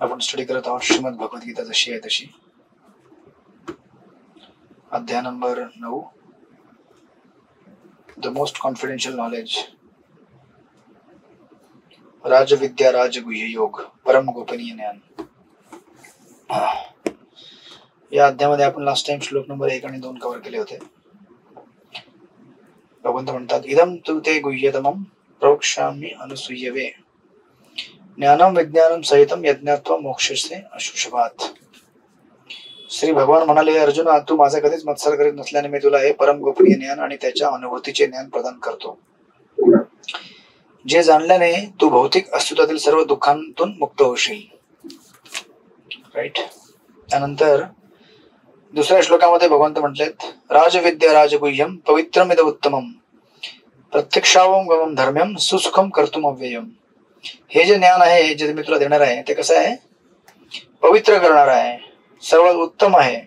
आपण स्टडी करत आहोत श्रीमद भगवद्गीता जशी आहे तशी, अध्याय number 9, the most confidential knowledge, राजविद्या राजगुह्य योग, परम गोपनीय ज्ञान. या अध्यायामध्ये आपण लास्ट टाइम श्लोक नंबर 1 आणि 2 कव्हर केले होते. भगवंत म्हणतात, इदम तु ते गुह्यतमं प्रोक्षामि अनुसूयवे ज्ञानम विज्ञानम सहितम यज्ञात्वा मोक्षसे अशुषभात. श्री भगवान म्हणाले, अर्जुना, तू माझा कधीच मत्सर करीत नसल्याने मी तुला हे परम गोपनीय ज्ञान आणि त्याच्या अनुभूतीचे ज्ञान प्रदान करतो, जे जाणल्याने तू भौतिक अस्तित्वातील सर्व दुःखांतून मुक्त होशील. राईट. त्यानंतर दुसऱ्या श्लोकामध्ये भगवंत म्हटलेत, राजविद्या राजगुह्यम पवित्रमिद उत्तमम प्रत्यक्षावम गमम धर्म्यम सुसुखम कर्तुम अव्ययम. हे जे ज्ञान आहे, जे मी तुला देणार आहे, ते कसं आहे? पवित्र करणार आहे, सर्वात उत्तम आहे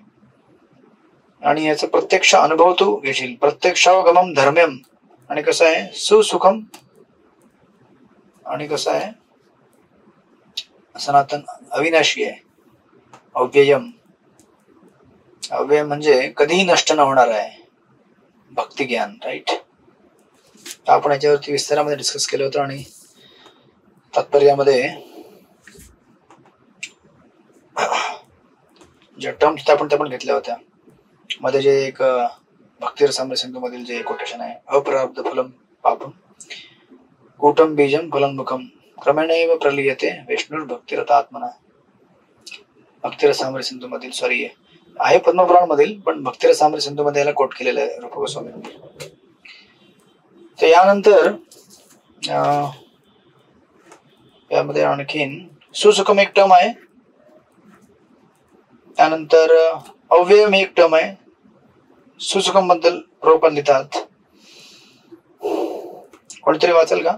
आणि याचा प्रत्यक्ष अनुभव तू घेशील. प्रत्यक्षावगमम धर्म्यम आणि कसं आहे? सुसुखम आणि कसं आहे? सनातन अविनाशी आहे. अव्ययम, अव्यय म्हणजे कधीही नष्ट न होणार आहे. भक्ती ज्ञान. राईट. आपण याच्यावरती विस्तारामध्ये डिस्कस केलं होतं आणि तात्पर्यामध्ये ज्या टर्म्स आपण त्या पण घेतल्या होत्या. मध्ये जे एक भक्ती रसामृत सिंधू मधील जे कोटेशन आहे, अप्रारब्ध फलम पापम कूटम बीजम फलम मुखम क्रमेणैव प्रलीयते विष्णुर भक्तिरतात्मना. भक्ती रसामृत सिंधू मधील, सॉरी आहे पद्मपुराण मधील, पण भक्ती रसामृत सिंधू मध्ये याला कोट केलेलं आहे रूप गोस्वामींनी. तर यानंतर यामध्ये आणखीन सुसुखम एक टर्म आहे, त्यानंतर अव्ययम एक टर्म आहे. सुसुखम बद्दल प्रभुपाद लिहितात, कोणीतरी वाचेल का?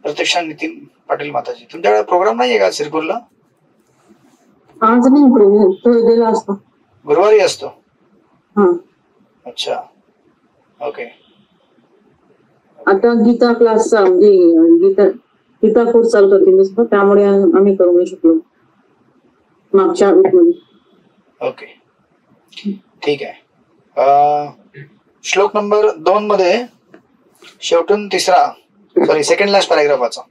प्रत्यक्षात नितीन पाटील माताजी. तुमच्याकडे प्रोग्राम नाहीये का सिरपूरला? आज नाही प्रभू, तो उद्याला असतो. गुरुवारी असतो. अच्छा, ओके. आता गीता क्लासचा म्हणजे गीता कोर्स चालू होती, त्यामुळे आम्ही करू नाही शकलो मागच्या वीकमध्ये. ओके, ठीक आहे. श्लोक नंबर 2 मध्ये शेवटून सेकंड लास्ट पॅराग्राफ वाचा.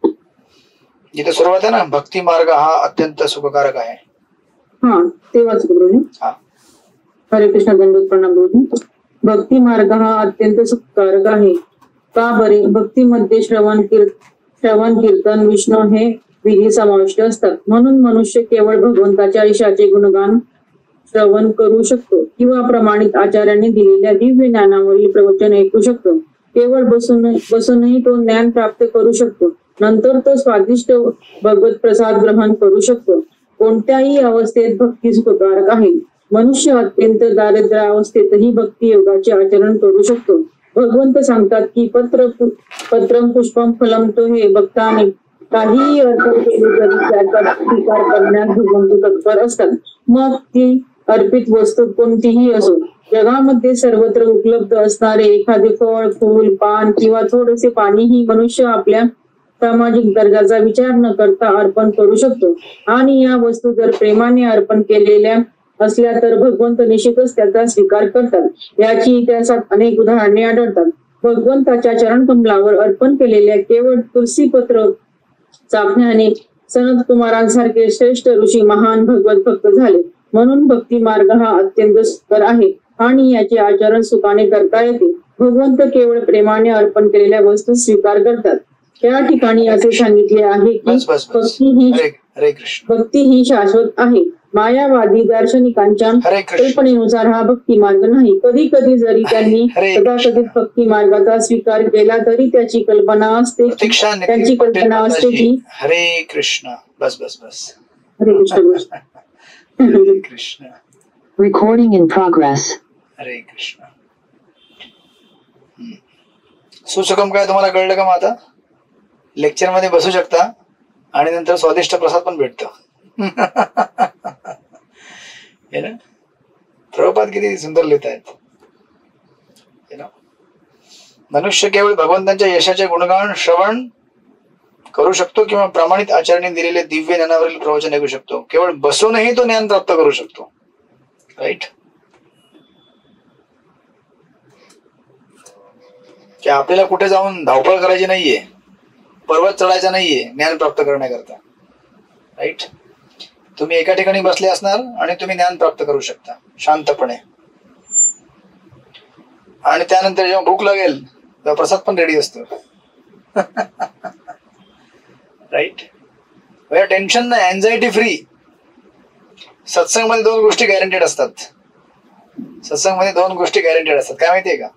जिथे सुरुवात आहे ना, भक्ती मार्ग हा अत्यंत सुखकारक आहे. ते वाचतो प्रभू. हरे कृष्ण, दंडोत प्रणाम प्रभू. भक्ती मार्ग हा अत्यंत सुखकारक आहे. का बरे? भक्तीमध्ये श्रवण कीर्तन विष्णू हे विधी समाविष्ट असतात. म्हणून मनुष्य केवळ भगवंताच्या यशाचे गुणगान श्रवण करू शकतो किंवा प्रमाणित आचार्यांनी दिलेल्या दिव्य ज्ञानावरील प्रवचन ऐकू शकतो. केवळ बसूनही तो ज्ञान प्राप्त करू शकतो. नंतर तो स्वादिष्ट भगवत प्रसाद ग्रहण करू शकतो. कोणत्याही अवस्थेत भक्ती सुखकारक आहे. मनुष्य अत्यंत दारिद्र्य अवस्थेतही भक्ती योगाचे आचरण करू शकतो. भगवंत सांगतात की पत्रम पुष्पम फलम तो हे भक्ताने काहीही अर्पण केले तरी त्याचा स्वीकार करण्यास भगवंत तत्पर असतात. मग ती अर्पित वस्तू कोणतीही असो. जगामध्ये सर्वत्र उपलब्ध असणारे एखादे फळ, फूल, पान किंवा थोडेसे पाणीही मनुष्य आपल्या सामाजिक दर्जाचा विचार न करता अर्पण करू शकतो. आणि या वस्तू जर प्रेमाने अर्पण केलेल्या असल्या तर भगवंत निश्चितच त्याचा स्वीकार करतात. याची इतिहासात अनेक उदाहरणे आढळतात. भगवंताच्या चरणकमलावर अर्पण केलेल्या केवळ तुलसीपत्र चाफण्याने सनत कुमारांसारखे श्रेष्ठ ऋषी महान भगवत भक्त झाले. म्हणून भक्ती मार्ग हा अत्यंत सुकर आहे आणि याचे आचरण सुखाने करता येते. भगवंत केवळ प्रेमाने अर्पण केलेल्या वस्तू स्वीकार करतात. त्या ठिकाणी असे सांगितले आहे की भक्ती ही शाश्वत आहे. मायावादी दार्शनिकांच्या कल्पनेनुसार हा भक्ती मार्ग नाही. कधी कधी जरी त्यांनी कदाचित भक्ती मार्गाचा स्वीकार केला तरी त्याची कल्पना असते की हरे कृष्ण. बस हरे कृष्ण. हरे कृष्ण. Recording in progress. हरे कृष्ण. सुसुखम काय तुम्हाला कळलं का? मग आता लेक्चर मध्ये बसू शकता आणि नंतर स्वादिष्ट प्रसाद पण भेटतो. प्रभुपाद किती सुंदर लिहित आहेत. मनुष्य केवळ भगवंतांच्या यशाचे गुणगान श्रवण करू शकतो किंवा प्रामाणिक आचार्यांनी दिलेले दिव्य ज्ञानावरील प्रवचन ऐकू शकतो. केवळ बसूनही तो ज्ञान प्राप्त करू शकतो. राईट. की आपल्याला कुठे जाऊन धावपळ करायची नाहीये, पर्वत चढायचा नाहीये ज्ञान प्राप्त करण्याकरता. राईट. तुम्ही एका ठिकाणी बसले असणार आणि तुम्ही ज्ञान प्राप्त करू शकता शांतपणे. आणि त्यानंतर जेव्हा भूक लागेल तेव्हा प्रसाद पण रेडी असतो. राईट. टेन्शन नाही, एन्झायटी फ्री. सत्संगमध्ये 2 गोष्टी गॅरंटेड असतात. सत्संगमध्ये 2 गोष्टी गॅरंटेड असतात. काय माहितीये का?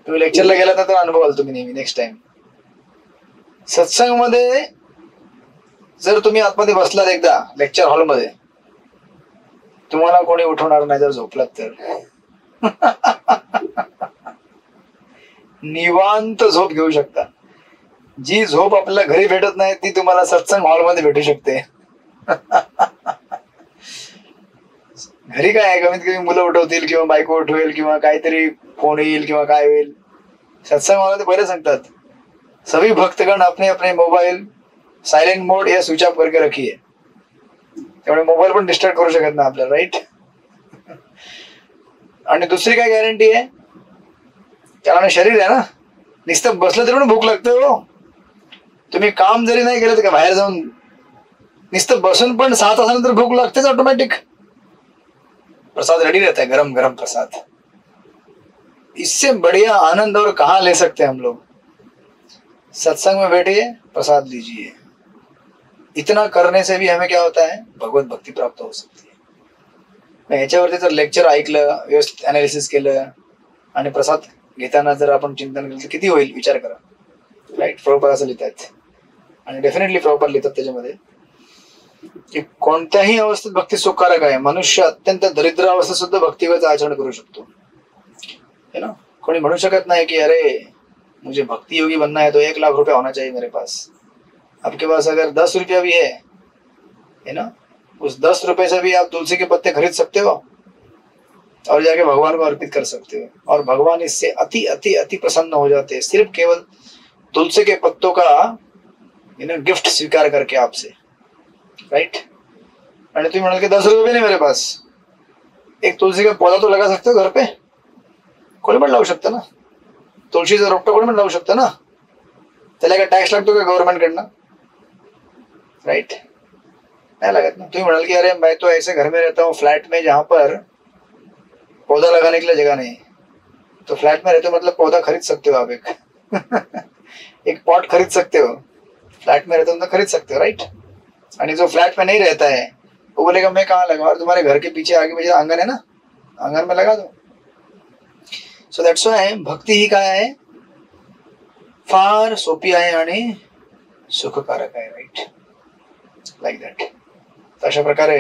तुम्ही लेक्चरला गेला तर अनुभवाल तुम्ही नेहमी नेक्स्ट टाइम. सत्संगमध्ये जर तुम्ही आतमध्ये बसलात एकदा लेक्चर हॉलमध्ये, तुम्हाला कोणी उठवणार नाही जर झोपलात तर. निवांत झोप घेऊ शकता. जी झोप आपल्याला घरी भेटत नाही ती तुम्हाला सत्संग हॉलमध्ये भेटू शकते. घरी काय आहे, कमीत कमी मुलं उठवतील किंवा बायको उठवेल किंवा काहीतरी फोन येईल किंवा काय होईल. सत्संग हॉलमध्ये पहिले सांगतात सभी भक्तगण अपने अपने मोबाईल सायलेंट मोड या स्विच ऑफ करके रखिए. त्यामुळे मोबाईल पण डिस्टर्ब करू शकत नाही आपल्याला. राईट. आणि दुसरी काय गॅरंटी आहे, कारण शरीर आहे ना, नुसतं बसलं तरी पण भूक लागते हो. तुम्ही काम जरी नाही केलं तर बाहेर जाऊन नुसतं बसून पण 6 तासानंतर भूक लागतेच ऑटोमॅटिक. प्रसाद रेडी रहता है, गरम गरम प्रसाद. इससे बढ़िया आनंद और कहाँ ले सकते हैं हम लोग. सत्संग में बैठिए, प्रसाद लीजिए. इतना करने से भी हमें क्या होता है, भगवत भक्ती प्राप्त हो सकती है. याच्यावरती जर लेक्चर ऐकलं, व्यवस्थित अनालिसिस केलं आणि प्रसाद घेताना जर आपण चिंतन केलं तर किती होईल विचार करा. राईट. प्रभुपाद असं लिहितात आणि डेफिनेटली प्रभुपाद लिहितात त्याच्यामध्ये की कोणत्याही अवस्थेत भक्ती सुखकारक आहे. मनुष्य अत्यंत दरिद्र अवस्थेत सुद्धा भक्तीवरचं आचरण करू शकतो. है ना. कोणी म्हणू शकत नाही की अरे मुझे भक्ति योगी बनना है तो 1 लाख रुपया होना चाहिए मेरे पास. आपके पास अगर 10 रुपया भी है ना, उस 10 रुपए से भी आप तुलसी के पत्ते खरीद सकते हो और जाके भगवान को अर्पित कर सकते हो. और भगवान इससे अति अति अति प्रसन्न हो जाते हैं सिर्फ केवल तुलसी के पत्तों का गिफ्ट स्वीकार करके आपसे. राइट. आणि तुम्ही म्हणाल की 10 रुपये भी नहीं मेरे पास, एक तुलसी का पौधा तो लगा सकते हो घर पे. कोणी पण लावू शकतं ना. तुळशीचं रोपटं कोणी पण लावू शकतं ना. त्याला काय टॅक्स लागतो का गव्हर्नमेंट कडनं. राइट. नहीं लागत ना. तुम्ही म्हणाल की अरे मैं तो ऐसे घर में रहता हूँ फ्लैट में जहां पर पौधा लगाने के लिए जगह नहीं, तो फ्लैट में रहते हो मतलब पौधा खरीद सकते हो आप. एक पॉट खरीद सकते हो. फ्लैट में रहते हो तो खरीद सकते हो. राइट. आणि जो फ्लैट में नहीं रहता है वो बोलेगा मैं कहाँ लगाऊं, और तुम्हारे घर के पीछे आगे पीछे आंगन है ना, आंगन में लगा दो. सो दॅट्स वाय भक्ती ही काय आहे, फार सोपी आहे आणि सुखकारक आहे. राईट. Like that. अशा प्रकारे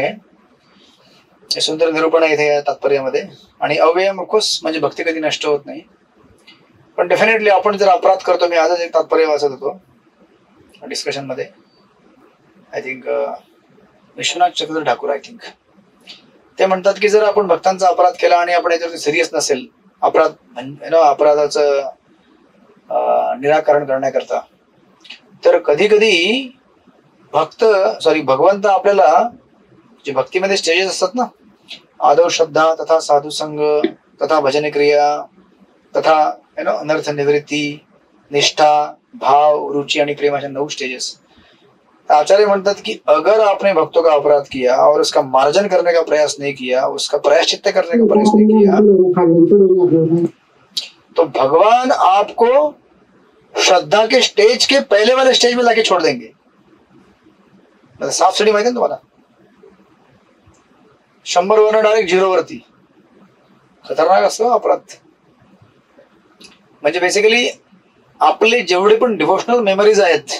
हे सुंदर निरूपण आहे इथे या तात्पर्यामध्ये. आणि अव्ययम ऑफकोर्स म्हणजे भक्ती कधी नष्ट होत नाही. पण डेफिनेटली आपण जर अपराध करतो, मी आजच एक तात्पर्य वाचत होतो डिस्कशन मध्ये, I think Vishwanath Chakravarti Thakur I think, ते म्हणतात की जर आपण भक्तांचा अपराध केला आणि आपण याच्यावरती सिरियस नसेल अपराधाचं निराकरण करण्याकरता, तर कधी कधी भगवंत आपल्याला जे भक्तीमध्ये स्टेजेस असतात ना, आदौ श्रद्धा तथा साधु संग तथा भजन क्रिया तथा अनर्थ निवृत्ती, निष्ठा, भाव, रुचि आणि प्रेम, अशा 9 स्टेजेस. आचार्य म्हणतात कि अगर आपने भक्तों का अपराध किया और उसका मार्जन करने का प्रयास नहीं किया, उसका प्रायश्चित्त करने का प्रयास नहीं किया, तो भगवान आपको श्रद्धा के स्टेज के पहले वाले स्टेज में लाके छोड़ देंगे. साफ सीढ़ी माहिती ना तुम्हाला, 100 वरनं डायरेक्ट 0 वरती. खतरनाक असतो अपराध. म्हणजे बेसिकली आपले जेवढे पण डिव्होशनल मेमरीज आहेत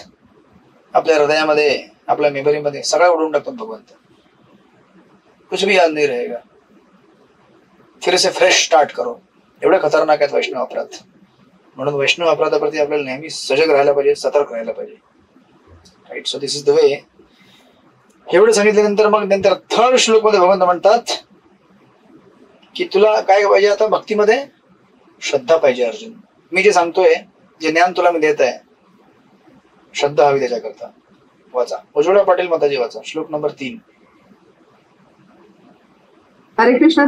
आपल्या हृदयामध्ये, आपल्या मेमरीमध्ये, सगळ्या उडवून टाकतात भगवंत. कुछ भी याद नहीं रहेगा. फिर से फ्रेश स्टार्ट करो. एवढे खतरनाक आहेत वैष्णव अपराध. म्हणून वैष्णव अपराधाप्रती आपल्याला नेहमी सजग राहायला पाहिजे, सतर्क राहायला पाहिजे. Right. So this is the way. एवढं सांगितल्यानंतर मग नंतर 3rd श्लोक मध्ये भगवंत म्हणतात की तुला काय पाहिजे आता भक्तीमध्ये? श्रद्धा पाहिजे अर्जुन. मी जे सांगतोय, जे ज्ञान तुला मी देत आहे, श्रद्धा हवी त्याच्याकरता. वाचा. उज्ज्वला पाटील माताजी वाचा श्लोक नंबर 3. हरे कृष्ण.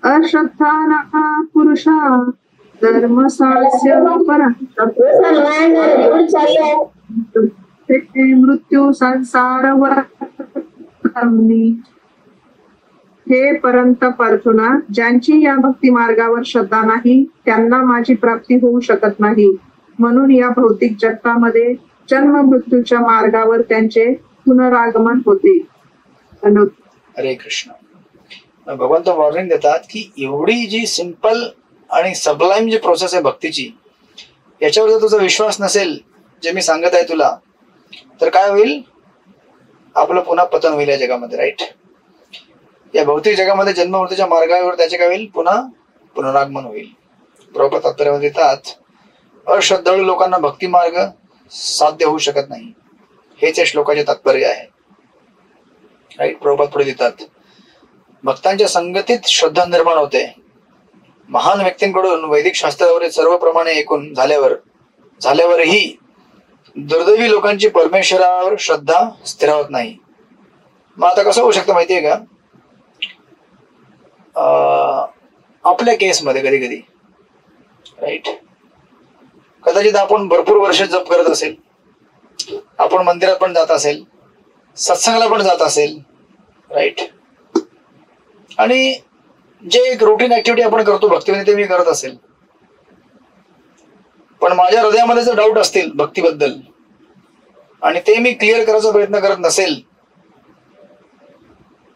अश्रद्धा पुरुषा धर्मसास्य मृत्यू संसार. हे परंत पार्थुना, ज्यांची या भक्ती मार्गावर श्रद्धा नाही त्यांना माझी प्राप्ती होऊ शकत नाही. म्हणून या भौतिक जगतामध्ये जन्म मृत्यूच्या मार्गावर त्यांचे पुनरागमन होते. हरे कृष्ण. भगवंत वॉर्निंग देतात की एवढी जी सिंपल आणि सबलाईम जी प्रोसेस आहे भक्तीची, याच्यावर जर तुझा विश्वास नसेल जे मी सांगत आहे तुला, तर काय होईल? आपलं पुन्हा पतन होईल या जगामध्ये. राईट. या भौतिक जगामध्ये जन्म मृत्यूच्या मार्गावर त्याचे काय होईल? पुन्हा पुनरागमन होईल. प्रभुपाद तात्पर्यामध्ये देतात अश्रद्धाळू लोकांना भक्ती मार्ग साध्य होऊ शकत नाही. हेच या श्लोकाचे तात्पर्य आहे. राईट. प्रभुपाद पुढे देतात भक्तांच्या संगतीत श्रद्धा निर्माण होते. महान व्यक्तींकडून वैदिक शास्त्रावरील सर्व प्रमाणे ऐकून झाल्यावरही दुर्दैवी लोकांची परमेश्वरावर श्रद्धा स्थिरावत नाही. मग आता कसं होऊ शकतं माहितीये का? आपल्या केसमध्ये कधी कधी राईट, कदाचित आपण भरपूर वर्ष जप करत असेल, आपण मंदिरात पण जात असेल, सत्संगाला पण जात असेल. राईट. आणि जे एक रुटीन ऍक्टिव्हिटी आपण करतो भक्तीमध्ये ते मी करत असेल, पण माझ्या हृदयामध्ये जर डाऊट असतील भक्तीबद्दल आणि ते मी क्लिअर करायचा प्रयत्न करत नसेल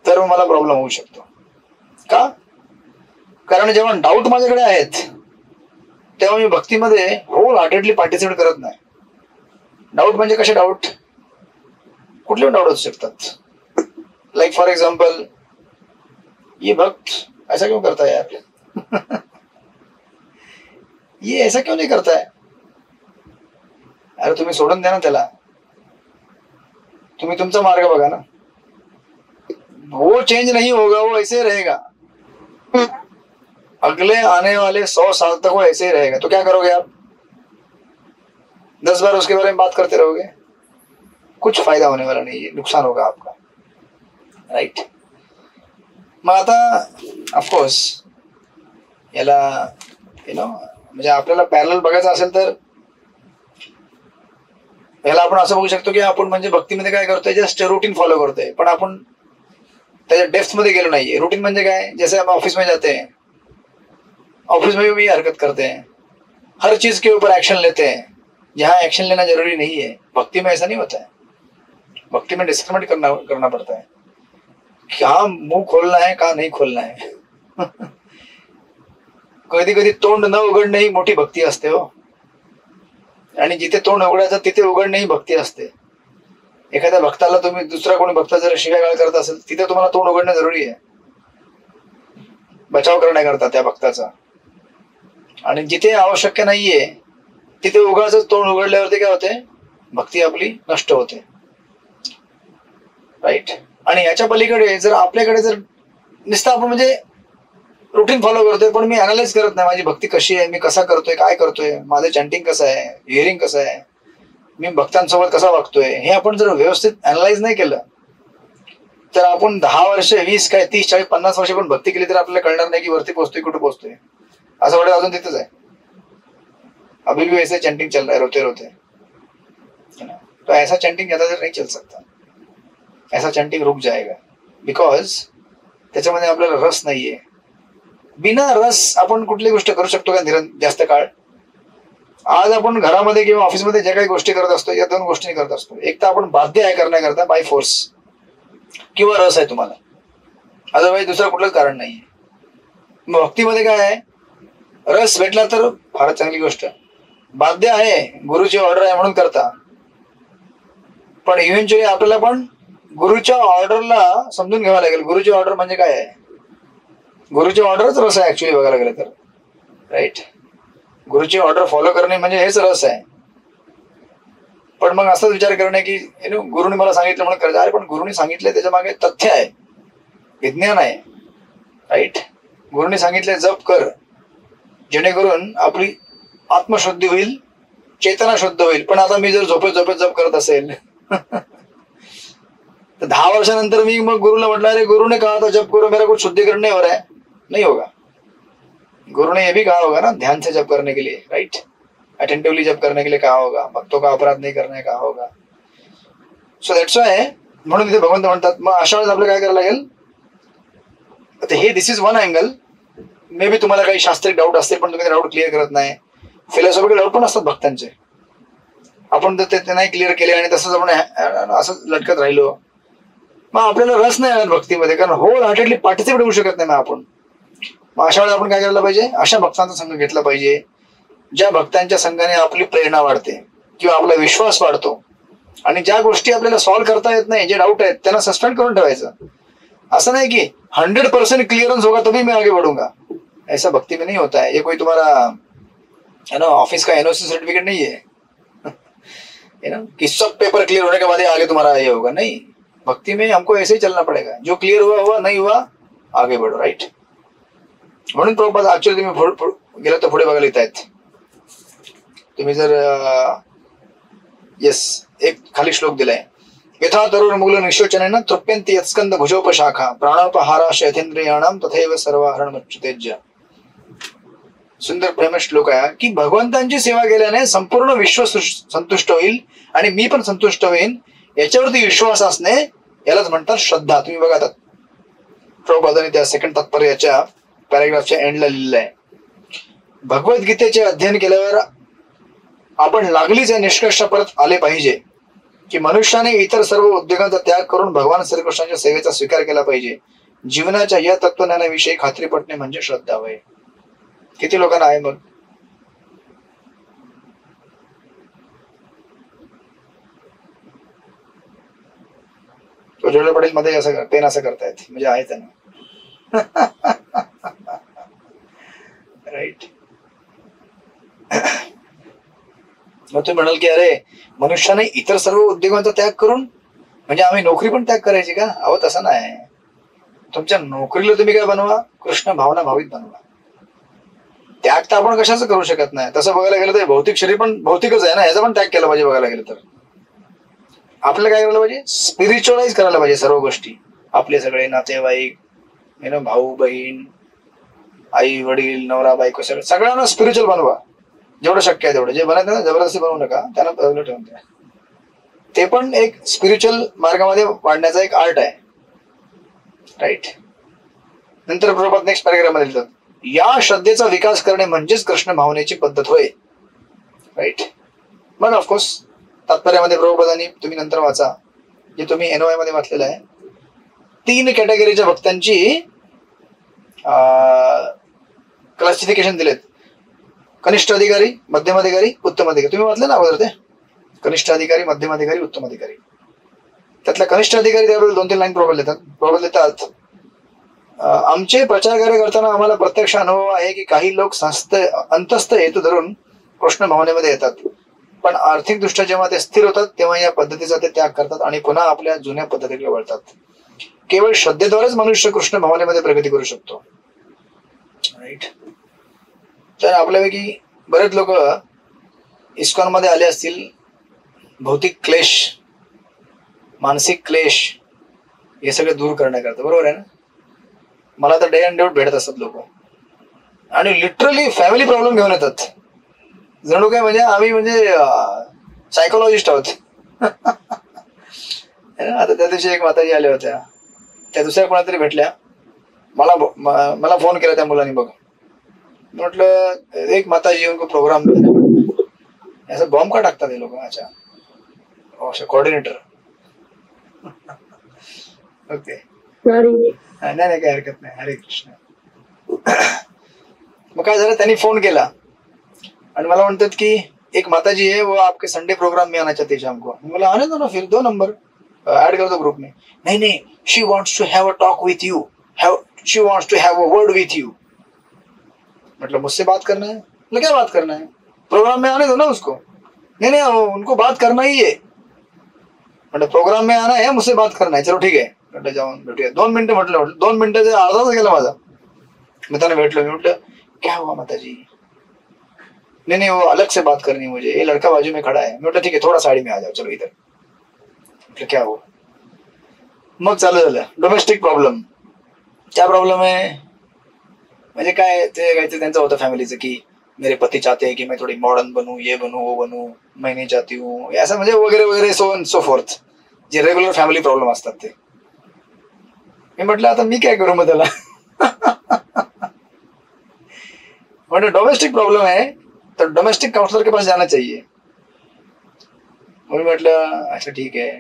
तर मला प्रॉब्लेम होऊ शकतो. का? कारण जेव्हा डाऊट माझ्याकडे आहेत तेव्हा मी भक्तीमध्ये होल हार्टेडली पार्टिसिपेट करत नाही. डाऊट म्हणजे कसे डाऊट? कुठले डाऊट असू शकतात. लाईक फॉर एक्झाम्पल, ये भक्त ऐसा क्यों करता है यार? ये ऐसा क्यों नहीं करता है? अरे तुम्ही सोडून द्या ना त्याला, तुम्ही तुमचा मार्ग बघा ना. वो चेंज नहीं होगा, वो ऐसे रहेगा. अगले आने वाले 100 साल तक वो ऐसे ही रहेगा. तो क्या करोगे आप? 10 बार उसके बारे में बात करते रहोगे, कुछ फायदा होने वाला नहीं है, नुकसान होगा आपका. राइट. मग आता ऑफकोर्स याला म्हणजे आपल्याला पॅरलल बघायचं असेल तर याला आपण असं बघू शकतो की आपण म्हणजे भक्तीमध्ये काय करतोय, जस्ट रूटीन फॉलो करतोय, पण आपण त्याच्या डेप्थ मध्ये गेलो नाहीये. रूटीन म्हणजे काय? जैसे हम ऑफिस में जाते हैं, ऑफिस में भी यही हरकत करते हैं, हर चीज के ऊपर एक्शन लेते हैं जहाँ एक्शन लेना जरूरी नहीं है. भक्ति में ऐसा नहीं होता है. भक्ति में डिस्क्रिमिनेट करना पड़ता है. कहाँ मुंह खोलना है, कहाँ नहीं खोलना है. कधी कधी तोंड न उघडणे ही मोठी भक्ती असते हो. आणि जिथे तोंड उघडायचं तिथे उघडणे ही भक्ती असते. एखाद्या भक्ताला तुम्ही दुसरा कोणी भक्त जर शिव्यागाळ करत असेल तिथे तुम्हाला तोंड उघडणं जरुरी आहे, बचाव करण्याकरता त्या भक्ताचा. आणि जिथे आवश्यक नाहीये तिथे उगाच तोंड उघडल्यावरती काय होते? भक्ती आपली नष्ट होते. राईट. आणि याच्या पलीकडे जर आपल्याकडे जर नुसतं आपण म्हणजे रुटीन फॉलो करतोय पण मी अनालाइज करत नाही माझी भक्ती कशी आहे, मी कसा करतोय, काय करतोय, माझं चॅन्टिंग कसं आहे, हिअरिंग कसं आहे, मी भक्तांसोबत कसा वागतोय, हे आपण जर व्यवस्थित अनालाइज नाही केलं तर आपण 10 वर्ष 20 काय 30 40 50 वर्ष पण भक्ती केली तर आपल्याला कळणार नाही की वरती पोहोचतोय कुठे पोहोचतोय. असं वाटत अजून तिथेच आहे, अभी भी वैसे चैंटिंग चल रहा है रोते रोते. तो ऐसा चैंटिंग ज्यादा देर नहीं चल सकता. ऐसा चैंटिंग रुक जाएगा बिकॉज त्याच्यामध्ये आपल्याला रस नाहीये. बिना रस आपण कुठली गोष्ट करू शकतो का जास्त काळ? आज आपण घरामध्ये किंवा ऑफिसमध्ये ज्या काही गोष्टी करत असतो या 2 गोष्टी करत असतो. एक तर आपण बाध्य आहे करण्याकरता बाय फोर्स, किंवा रस आहे तुम्हाला, अदरवाईज दुसरं कुठलंच कारण नाहीये. मग भक्तीमध्ये काय आहे? रस भेटला तर फारच चांगली गोष्ट, बाध्य आहे गुरुची ऑर्डर आहे म्हणून करता, पण इव्हेंच्युअली आपल्याला पण गुरुच्या ऑर्डरला समजून घ्यावं लागेल. गुरुची ऑर्डर म्हणजे काय आहे? गुरुची ऑर्डरच रस आहे ऍक्च्युअली बघायला गेलं तर. राईट. गुरुची ऑर्डर फॉलो करणे म्हणजे हेच रस आहे. पण मग असाच विचार करणे की गुरुने मला सांगितलं म्हणून करायचं. अरे पण गुरुने सांगितलं त्याच्या मागे तथ्य आहे, विज्ञान आहे. राईट. गुरुने सांगितले जप कर जेणेकरून आपली आत्मशुद्धी होईल चेतना शुद्ध होईल. पण आता मी जर झोपेत जप करत असेल तर 10 वर्षानंतर मी मग गुरुला म्हटलं, अरे गुरुने कहा था जप करो, मेरा कुछ शुद्धिकरण नहीं हो रहा है. नहीं होगा. गुरु ने ये भी कहा होगा ना, ध्यान से जप करने के लिए, राइट, अटेंटिवली जप करने के लिए कहा होगा, भक्तों का अपराध नाही करणे कहा होगा. सो दॅट्स वाय म्हणून इथे भगवंत म्हणतात, मग अशा वेळेस आपल्याला काय करायला लागेल. आता हे this is one angle. May be तुम्हाला काही शास्त्रीय डाऊट असतील पण तुम्ही डाऊट क्लिअर करत नाही. फिलॉसॉफिकल डाऊट पण असतात भक्तांचे. आपण जर ते नाही क्लिअर केले आणि तसंच आपण असं लटकत राहिलो, मग आपल्याला रस नाही आला भक्तीमध्ये, कारण होल हार्टेडली पार्टिसिपेट होऊ शकत नाही. मग आपण अशा वेळेला आपण काय करायला पाहिजे, अशा भक्तांचा संघ घेतला पाहिजे ज्या भक्तांच्या संघाने आपली प्रेरणा वाढते किंवा आपला विश्वास वाढतो. आणि ज्या गोष्टी आपल्याला सॉल्व्ह करता येत नाही, जे डाऊट आहेत त्यांना सस्पेंड करून ठेवायचं. असं नाही की 100% क्लियरेंस होगा तभी मैं आगे बढ़ूंगा, ऐसा भक्ति में नहीं होता है. ये कोई तुम्हारा ऑफिस का एनओसी सर्टिफिकेट नहीं है कि सब पेपर क्लियर होने के बाद आगे तुम्हारा ये होगा. नहीं, भक्ति में हमको ऐसे ही चलना पड़ेगा. जो क्लियर हुआ हुआ, नहीं हुआ आगे बढ़ो, राइट. म्हणून प्रभुपाद ऍक्च्युअली तुम्ही गेला तर पुढे बघायला येत आहेत. तुम्ही जर येस एक खाली श्लोक दिलाय, यथा तरुण मुगल निशोचनेन तृप्यन्ति यत्स्कंद भुजोपशाखा प्राणोपहारा शयतेंद्रियाणाम तथैव सर्वाहरणमुच्यतेज्य. सुंदर प्रेम श्लोक आहे की भगवंतांची सेवा केल्याने संपूर्ण विश्व संतुष्ट होईल आणि मी पण संतुष्ट होईन, याच्यावरती विश्वास असणे यालाच म्हणतात श्रद्धा. तुम्ही बघा आता प्रभुपादांनी त्या सेकंड तात्पर्याच्या पॅराग्राफच्या एंडला लिहिलेलं आहे, भगवद्गीतेचे अध्ययन केल्यावर आपण लागलीच या निष्कर्ष परत आले पाहिजे की मनुष्याने इतर सर्व उद्योगांचा त्याग करून भगवान श्रीकृष्णाच्या सेवेचा स्वीकार केला पाहिजे. जीवनाच्या या तत्वज्ञानाविषयी खात्री पटणे म्हणजे श्रद्धा होय. किती लोकांना आहे मग. जोडले पटेल मध्ये असं पेन असं करतायत म्हणजे आहे त्यांना, राईट. मग तुम्ही म्हणाल की अरे मनुष्याने इतर सर्व उद्योगांचा त्याग करून म्हणजे आम्ही नोकरी पण त्याग करायची का. अहो तसं नाही. तुमच्या नोकरीला तुम्ही काय बनवा, कृष्ण भावना भावित बनवा. त्याग तर आपण कशाचं करू शकत नाही. तसं बघायला गेलं तर भौतिक शरीर पण भौतिकच आहे ना, याचा पण त्याग केला पाहिजे. बघायला गेलं तर आपल्याला काय करायला पाहिजे, स्पिरिच्युअलाइज करायला पाहिजे सर्व गोष्टी. आपले सगळे नातेवाईक, भाऊ बहीण, आई वडील, नवरा बायको, सगळ्यांना स्पिरिच्युअल बनवा जेवढं शक्य आहे तेवढं. जे बनत नाही जबरदस्ती बनवू नका, त्यांना ठेवून द्या. ते पण एक स्पिरिच्युअल मार्गामध्ये वाढण्याचा एक आर्ट आहे, राईट. नंतर प्रभुपाद नेक्स्ट पॅराग्राफ मध्ये लिहितात, या श्रद्धेचा विकास करणे म्हणजेच कृष्ण भावनेची पद्धत होय, राईट. मग ऑफकोर्स तात्पर्यामध्ये प्रभुपादांनी, तुम्ही नंतर वाचा, जे तुम्ही NOI मध्ये वाचलेलं आहे, 3 कॅटेगरीच्या भक्तांची क्लासिफिकेशन दिलेत. कनिष्ठ अधिकारी, मध्यम अधिकारी, उत्तम अधिकारी. तुम्ही वाचले ना अगोदर ते, कनिष्ठ अधिकारी, मध्यम अधिकारी, उत्तम अधिकारी. त्यातला कनिष्ठ अधिकारी त्याबद्दल 2-3 लाईन प्रॉब्लेम देतात. आमचे प्रचार कार्य करताना आम्हाला प्रत्यक्ष अनुभव आहे की काही लोक अंतस्थ हेतू धरून कृष्ण भावनेमध्ये येतात, पण आर्थिक दृष्ट्या जेव्हा ते स्थिर होतात तेव्हा या पद्धतीचा ते त्याग करतात आणि पुन्हा आपल्या जुन्या पद्धतीकडे वळतात. केवळ श्रद्धेद्वारेच मनुष्य कृष्ण भावनेमध्ये प्रगती करू शकतो, राईट. तर आपल्यापैकी बरेच लोक इस्कॉन मध्ये आले असतील भौतिक क्लेश, मानसिक क्लेश हे सगळे दूर करण्याकरता, बरोबर आहे ना. मला तर डे अँड डेट भेटत असतात लोक आणि लिटरली फॅमिली प्रॉब्लेम घेऊन येतात. जणू काय म्हणजे आम्ही म्हणजे सायकोलॉजिस्ट आहोत. आता त्या दिवशी एक माताजी आल्या होत्या, त्या दुसऱ्या कोणातरी भेटल्या, मला फोन केला त्या मुलांनी. बघ म्हटलं, एक माताजी उनको प्रोग्राम असं बॉम्ब का टाकतात हे लोक. अच्छा कोऑर्डिनेटर, ओके, नाही काही हरकत नाही, हरे कृष्ण. मग काय झालं, त्यांनी फोन केला आणि मला म्हणतात की एक माताजी है, वो आपके संडे प्रोग्राम में आना चाहते हैं शाम को. मला आने दो ना, फिर 2 नंबर ऐड कर दो ग्रुप में. नहीं, she wants to have a talk with you, she wants to have a word with you. मतलब मुझसे बात करना है. मतलब क्या बात करना है, प्रोग्राम में आने दो ना उसको. नहीं उनको बात करना ही है. मतलब प्रोग्राम में आना है, मुझसे बात करना है. चलो ठीक आहे, म्हटलं जाऊन भेटूया. 2 मिनिटं म्हटलं, 2 मिनिटाचे अर्धा तास गेला माझा. मी त्यांना भेटलो. मी म्हटलं, क्या हुआ माताजी. नहीं वो अलग से बात करनी है मुझे, ये लड़का बाजू में खड़ा है. मी म्हटलं ठीक आहे थोडा साइड में आ जाओ, चलो इधर. म्हटलं क्या हो. मग चालू झालं डोमेस्टिक प्रॉब्लेम. क्या प्रॉब्लेम है म्हणजे काय ते काहीतरी त्यांचं होतं फॅमिलीचं की मेरे पति चाहते हैं कि मैं थोड़ी मॉडर्न बनूं, ये बनूं वो बनूं, मैं नहीं चाहती हूँ ऐसा म्हणजे वगैरे वगैरे सो अँड सो फोर्थ, जे रेग्युलर फॅमिली प्रॉब्लेम असतात ते. मी म्हटलं आता मी काय करू मग त्याला. मतलब डोमेस्टिक प्रॉब्लम है तो डोमेस्टिक काउंसलर के पास जाना चाहिए. मतलब अच्छा ठीक है.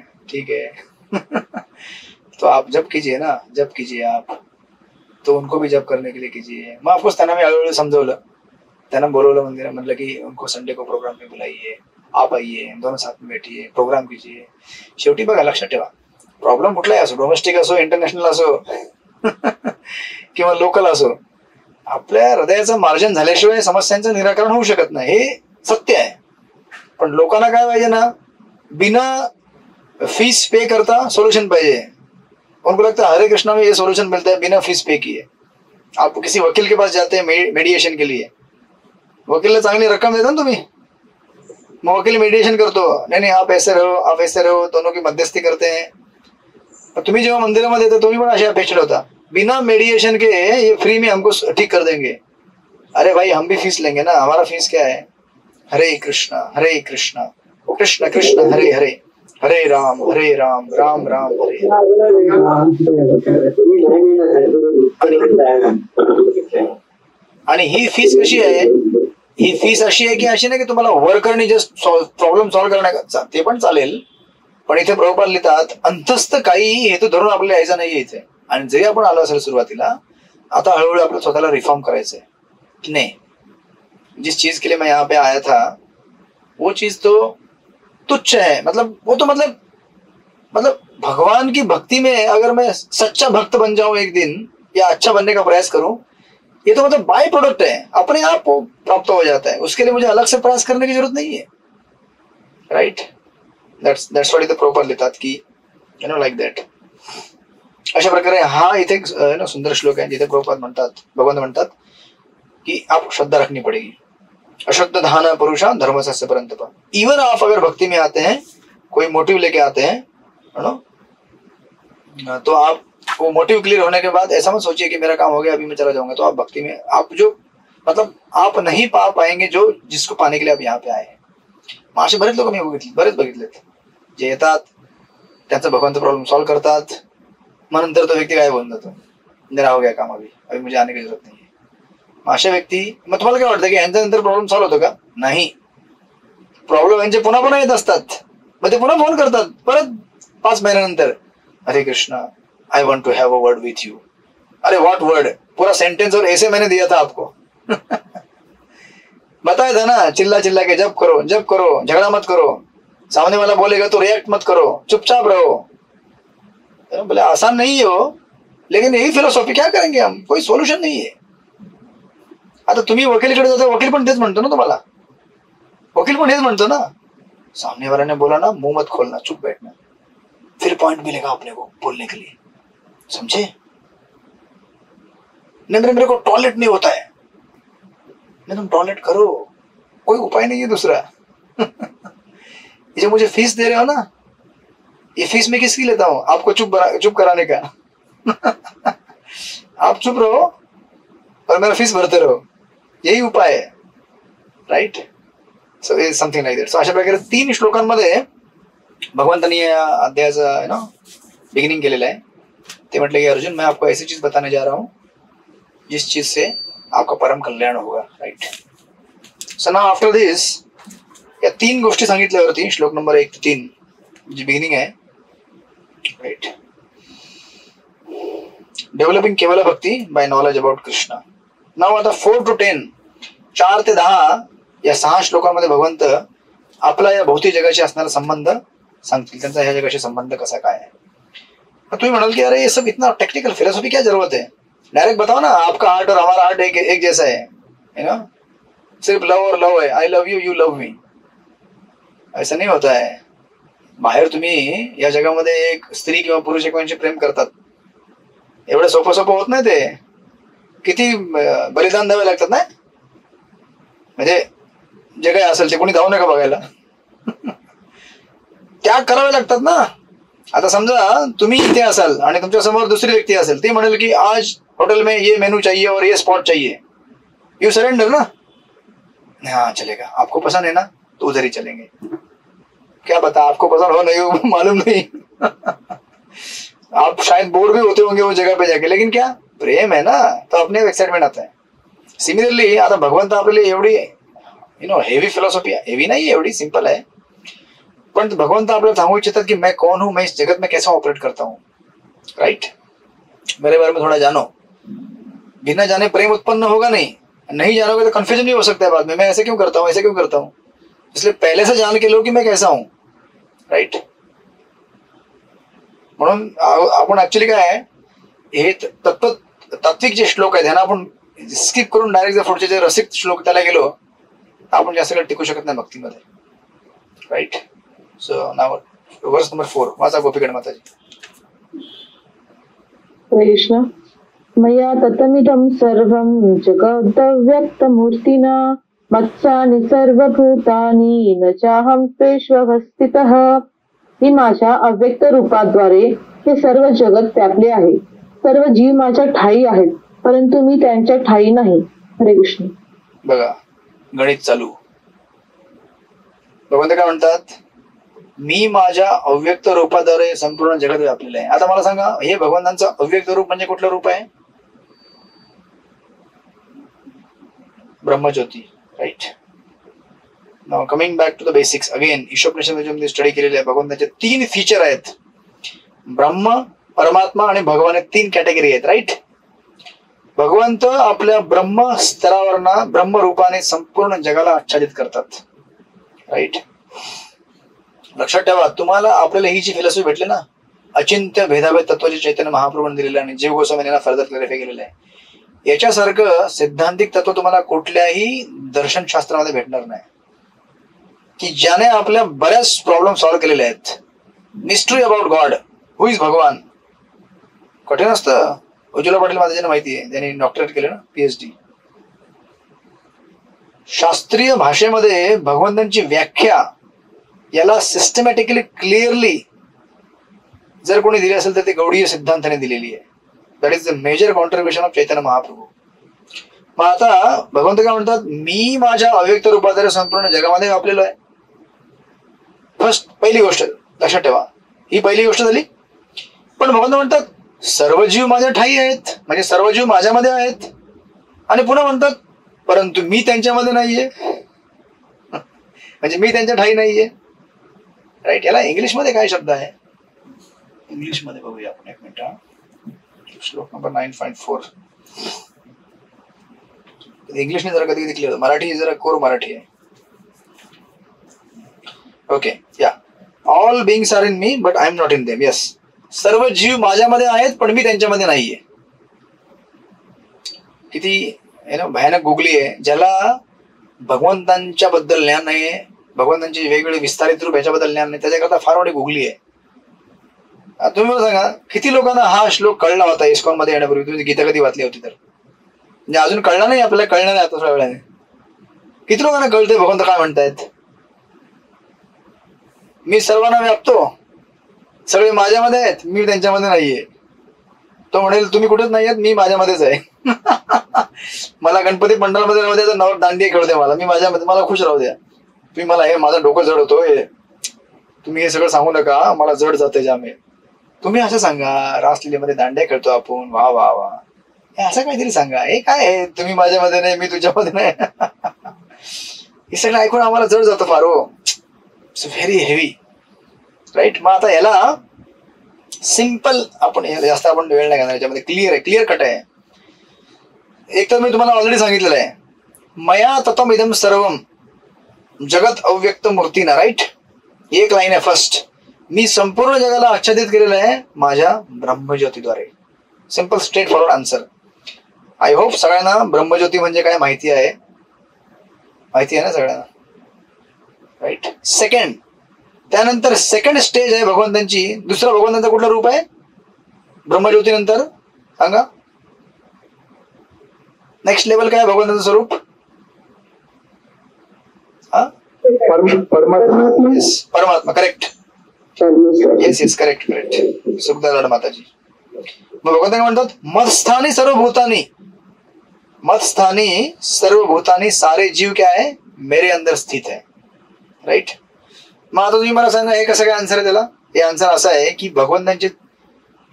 तो आप जब कीजिए ना, जब कीजिए आप तो उनको भी जब करने के लिए कीजिए. मग ऑफकोर्स त्यांना मी हळूहळू समजवलं, त्यांना बोलवलं मंदिरात, म्हटलं की उनको संडे को प्रोग्राम में बुलाइए, आप आइए, दोनों साथ में बैठिए, प्रोग्राम कीजिए. शेवटी बघा लक्षात ठेवा, प्रॉब्लेम कुठलाही असो, डोमेस्टिक असो, इंटरनॅशनल असो किंवा लोकल असो, आपल्या हृदयाचं मार्जन झाल्याशिवाय समस्यांचं निराकरण होऊ शकत नाही, हे सत्य आहे. पण लोकांना काय पाहिजे ना, बिना फीस पे करता सोल्यूशन पाहिजे. उनको लगता है हरे कृष्णा में ये सोल्यूशन मिलता है बिना फीस पे किए. आप किसी वकील के पास जाते हैं मेडिएशन के लिए, वकीलला चांगली रक्कम देता ना तुम्ही, मग वकील मेडिएशन करतो, नहीं आप ऐसे रहो, आप ऐसे रहो, दोनों की मध्यस्थी करते हैं. तुम्ही जेव्हा मंदिरामध्ये येतो तुम्ही पण अशी अपेक्षा होता बिना मेडिएशन के ये फ्री में हमको ठीक कर देंगे. अरे भाई हम भी फीस लेंगे ना, हमारा फीस क्या है. हरे कृष्णा कृष्ण कृष्ण हरे हरे, हरे राम राम राम हरे. आणि ही फीस कशी आहे, ही फीस अशी आहे की अशी नाही की तुम्हाला वर्करनी जस्ट प्रॉब्लेम सॉल्व्ह करण्याचा, ते पण चालेल, पण इथे प्रभुपाद लिहितात अंतस्थ काही हेतू धरून आपल्याला यायचा नाहीये इथे. आणि जरी आपण आलो असेल सुरुवातीला, आता हळूहळू आपल्याला स्वतःला रिफॉर्म करायचंय की नाही. जिस चीज के लिए मैं यहाँ पे आया था वो चीज तो तुच्छ है, मतलब वो तो मतलब भगवान की भक्ति में अगर मैं सच्चा भक्त बन जाऊं एक दिन, या अच्छा बनने का प्रयास करूं, ये तो मतलब बाय प्रोडक्ट है, अपने आप प्राप्त हो जाता है. उसके लिए मुझे अलग से प्रयास करने की जरूरत नहीं है. राइट, that's what इथे प्रॉपर लिहितात की लाईक दॅट. अशा प्रकारे हा इथे सुंदर श्लोक आहे जिथे प्रभुपाद म्हणतात, भगवान म्हणतात कि आप श्रद्धा रखनी पड़ेगी. अश्रद्धा धाना पुरुषा धर्म सस्य परंतप. इवन आप अगर भक्ति में आते हैं, कोई मोटिव लेके आते हैं, तो आप वो मोटिव क्लियर होने के बाद ऐसा मत सोचिए कि मेरा काम हो गया अभी मैं चला जाऊंगा. तो आप भक्ति में आप जो मतलब आप नहीं पा पाएंगे जो जिसको पाने के लिए आप यहाँ पे आए हैं. असे बरेच लोक मी बरेच बघितलेत, जे येतात त्यांचा भगवंत प्रॉब्लेम सॉल्व्ह करतात, मग नंतर तो व्यक्ती काय बोलून जातो, मेरा हो गया काम अभी मुझे आने की जरूरत नहीं है. अशा व्यक्ती, मग तुम्हाला काय वाटतं की यांच्या नंतर प्रॉब्लेम सॉल्व्ह होतो का. नाही, प्रॉब्लेम यांचे पुन्हा पुन्हा येत असतात. मग ते पुन्हा फोन करतात परत 5 महिन्यानंतर, Hare Krishna I want to have a word with you. अरे व्हाट वर्ड, पूरा सेंटेंस और ऐसे मैंने दिया था आपको. बताया था ना, चिल्ला चिल्ला के जब करो, झगड़ा मत करो, सामने वाला बोलेगा तो रिएक्ट मत करो, चुपचाप रहो. बोले आसान नहीं है वो, लेकिन यही फिलॉसॉफी, क्या करेंगे हम, कोई सोल्यूशन नहीं है. आता तुम्ही वकीलकडे जाता, वकील पण तेच म्हणतो ना तुम्हाला, वकील पण हेच म्हणतो ना, सामने वाले ने बोला ना मुंह मत खोलना, चुप बैठना, फिर पॉइंट मिलेगा अपने को बोलने के लिए, समझे. नहीं मेरे को टॉयलेट नहीं होता है, नहीं तुम टॉयलेट करो, कोई उपाय नहीं है दूसरा. ये जो मुझे फीस दे रहे हो ना, ये फीस मैं किसकी लेता हूं, आपको चुप कराने का. आप चुप रहो और मेरा फीस भरते रहो, यही उपाय आहे. Right, so is something like that. So अशा प्रकारे 3 श्लोकांमध्ये भगवंतांनी या अध्यायाचं बिगिनिंग केलेलं आहे. ते म्हटले की अर्जुन, मैं आपको ऐसी चीज बताने जा रहा हूं जिस चीज से आपका परम कल्याण होगा. राइट, सो नाउ आफ्टर दिस या 3 गोष्टी सांगितल्यावरती श्लोक नंबर 1 ते 3 जी बिगिनिंग आहे. राइट, डेव्हलपिंग केवल भक्ती बाय नॉलेज अबाउट कृष्णा. नाव आता 4 to 10, 4 ते 10 या 6 श्लोकांमध्ये भगवंत आपला या भौतिक जगाशी असणारा संबंध सांगतील, त्यांचा ह्या जगाशी संबंध कसा काय आहे. तुम्ही म्हणाल की अरे ये सब इतना टेक्निकल फिलोसॉफी क्या जरूरत है, डायरेक्ट बताओ ना, आपका हार्ट और हमारा हार्ट एक जैसा है, सिर्फ लव और लव है, I love you, you love me. ऐसा नहीं होता है. बाहेर तुम्ही या जगामध्ये एक स्त्री किंवा पुरुष एकमेकांशी प्रेम करतात, एवढं सोपं होत नाही ते, किती बलिदान द्यावे लागतात ना. म्हणजे जे काही असेल ते कोणी जाऊ नका बघायला. त्याग करावे लागतात ना. आता समजा तुम्ही इथे असाल आणि तुमच्या समोर दुसरी व्यक्ती असेल, ती म्हणेल की आज होटल में ये मेनू चाहिए और ये स्पॉट चाहिए, यू सरेंडर ना. हाँ चलेगा, आपको पसंद है ना तो उधर ही चलेंगे. क्या पता आपको पसंद हो नहीं हो, मालूम नहीं. आप शायद बोर भी होते होंगे वो जगह पे जाके, लेकिन क्या प्रेम है ना, तो अपने एक्साइटमेंट आता है. सिमिलरली आता भगवंत आपल्याला एवढी हेवी फिलॉसॉफी, हेवी नाही, एवढी सिंपल आहे, पण भगवंत आपल्याला सांगू इच्छितात की मैं कौन हूं, मैं इस जगत में कैसा ऑपरेट करता हूँ. राइट, मेरे बारे में थोड़ा जानो. बिना जाने प्रेम उत्पन्न होगा नहीं जानोगे तो कंफ्यूजन भी हो सकता है बाद में, मैं ऐसे क्यों करता हूँ, ऐसे क्यों करता हूँ. इसलिए पहले से जान के लो कि मैं कैसा हूं. राइट, म्हणून आपण ऍक्च्युली काय आहे, हे तात्विक जे श्लोक आहेत ह्यांना आपण स्किप करून डायरेक्ट जर पुढचे जे रसिक श्लोक त्याला गेलो आपण जास्त वेळ टिकू शकत नाही भक्तीमध्ये. राईट, सो नाव वर्स नंबर 4 वाचा गोपीगण माताजी. कृष्ण. मया ततमिदं सर्वं जगदव्यक्तमूर्तिना मत्सानि सर्वभूतानि न चाहं तेष्वस्थितः. ही माझ्या अव्यक्त रूपाद्वारे हे सर्व जगत व्यापले आहे. सर्व जीव माझ्या ठाई आहेत, परंतु मी त्यांच्या ठाई नाही. हरे कृष्ण. बघा गणित चालू. भगवंत काय म्हणतात, मी माझ्या अव्यक्त रूपाद्वारे संपूर्ण जगत व्यापलेलं आहे. आता मला सांगा, हे भगवंतांचं अव्यक्त रूप म्हणजे कुठलं रूप आहे? ब्रह्मज्योती. Right, now coming back to the basics again. Ishopanishad study केलेले आहे. भगवंताचे 3 फीचर आहेत, ब्रह्म, परमात्मा आणि भगवान, 3 कॅटेगरी आहेत. राईट, भगवंत आपल्या ब्रह्म स्तरावर ब्रह्म रूपाने संपूर्ण जगाला आच्छादित करतात. राईट, लक्षात ठेवा, तुम्हाला आपल्याला ही जी फिलॉसॉफी भेटली ना, अचिंत्य भेदाभेद तत्वाचे चैतन्य महाप्रभूंनी दिलेलं आणि जीव गोस्वामींना फर्दर क्लॅरिफाय केलेलं आहे, याच्यासारखं सिद्धांतिक तत्व तुम्हाला कुठल्याही दर्शनशास्त्रामध्ये भेटणार नाही, की ज्याने आपल्या बऱ्याच प्रॉब्लेम सॉल्व्ह केलेले आहेत. Mystery about God, who is भगवान, कठीण असतं. उज्ज्वला पाटील माझ्याने माहिती आहे, त्यांनी डॉक्टरेट केले ना, PhD. शास्त्रीय भाषेमध्ये भगवंतांची व्याख्या याला सिस्टमॅटिकली क्लिअरली जर कोणी दिली असेल तर ते गौडीय सिद्धांताने दिलेली आहे. That is the major contribution of Chaitanya Mahaprabhu. मग आता भगवंत काय म्हणतात, मी माझ्या अव्यक्त रूपाद्वारे संपूर्ण जगामध्ये व्यापलेलो आहे. फर्स्ट, पहिली गोष्ट लक्षात ठेवा, ही पहिली गोष्ट झाली. पण भगवंत म्हणतात सर्व जीव माझ्या ठाई आहेत, म्हणजे सर्व जीव माझ्यामध्ये आहेत. आणि पुन्हा म्हणतात परंतु मी त्यांच्यामध्ये नाहीये, म्हणजे मी त्यांच्या ठाई नाहीये. राईट, याला इंग्लिशमध्ये काय शब्द आहे? इंग्लिशमध्ये बघूया आपण, एक मिनिट. श्लोक नंबर 9.4. इंग्लिशने जरा कधी कधी क्लिअर होतं, मराठी जरा कोर मराठी आहे. ओके, या. All बिंग्स are in me but I am not in them. Yes, सर्व जीव माझ्यामध्ये आहेत पण मी त्यांच्यामध्ये नाहीये. किती भयानक गुगली आहे. ज्याला भगवंतांच्या बद्दल ज्ञान नाही, भगवंतांचे वेगवेगळे विस्तारित रूप याच्याबद्दल ज्ञान नाही, त्याच्याकरता फार मोठी गुगली आहे. तुम्ही मला सांगा, किती लोकांना हा श्लोक कळला होता इस्कॉन मध्ये येण्यापूर्वी? तुम्ही गीता कधी वाचली होती तर? म्हणजे अजून कळला नाही, आपल्याला कळणार नाही आता थोड्या वेळाने. किती लोकांना कळतंय भगवंत काय म्हणतायत? मी सर्वांना व्यापतो, सगळे माझ्यामध्ये आहेत, मी त्यांच्यामध्ये नाहीये. तो म्हणेल तुम्ही कुठेच नाही आहेत, मी माझ्यामध्येच आहे. मला गणपती मंडळामध्ये राहू द्या, तर नवर दांडी खेळू द्या, मी माझ्यामध्ये, मला खुश राहू द्या. तुम्ही मला हे माझं डोकं जड होतोय, तुम्ही हे सगळं सांगू नका, मला जड जाते जामे. तुम्ही असं सांगा, रासलीलेमध्ये दांड्या खेळतो आपण, वा वा वा, हे असं काहीतरी सांगा. हे काय आहे, तुम्ही माझ्यामध्ये नाही, मी तुझ्यामध्ये नाही. हे सगळं ऐकून आम्हाला जड जातं फार. हो, इट्स व्हेरी हेवी. राईट, मग आता याला सिंपल आपण जास्त आपण वेळ नाही घेणार, याच्यामध्ये क्लिअर आहे, क्लिअर कट आहे. एक तर मी तुम्हाला ऑलरेडी सांगितलेलं आहे, मया तत्वम इदम सर्वम जगत अव्यक्त मूर्तीना. राईट, एक लाईन आहे फर्स्ट, मी संपूर्ण जगाला आच्छादित केलेलं आहे माझ्या ब्रह्मज्योतीद्वारे. Simple straightforward answer. I hope सगळ्यांना ब्रह्मज्योती म्हणजे काय माहिती आहे, माहिती आहे ना सगळ्यांना? राईट. सेकंड, त्यानंतर सेकंड स्टेज आहे भगवंतांची. दुसरा भगवंतांचा कुठलं रूप आहे ब्रह्मज्योती नंतर? सांगा. नेक्स्ट लेवल काय भगवंतांचं स्वरूप? परमात्मा येस परमात्मा करेक्ट. परमेश्वर. Yes yes correct correct. Sukhdar Mataji. मग भगवंत काय म्हणतात मत्स्थानी सर्व भूतानी. मत्स्थानी सर्व भूतानी सारे जीव क्या है मेरे अंदर स्थित है. राईट. मग आता तुम्ही मला सांगा हे कसं काय आन्सर आहे त्याला. हे आन्सर असं आहे की भगवंतांचे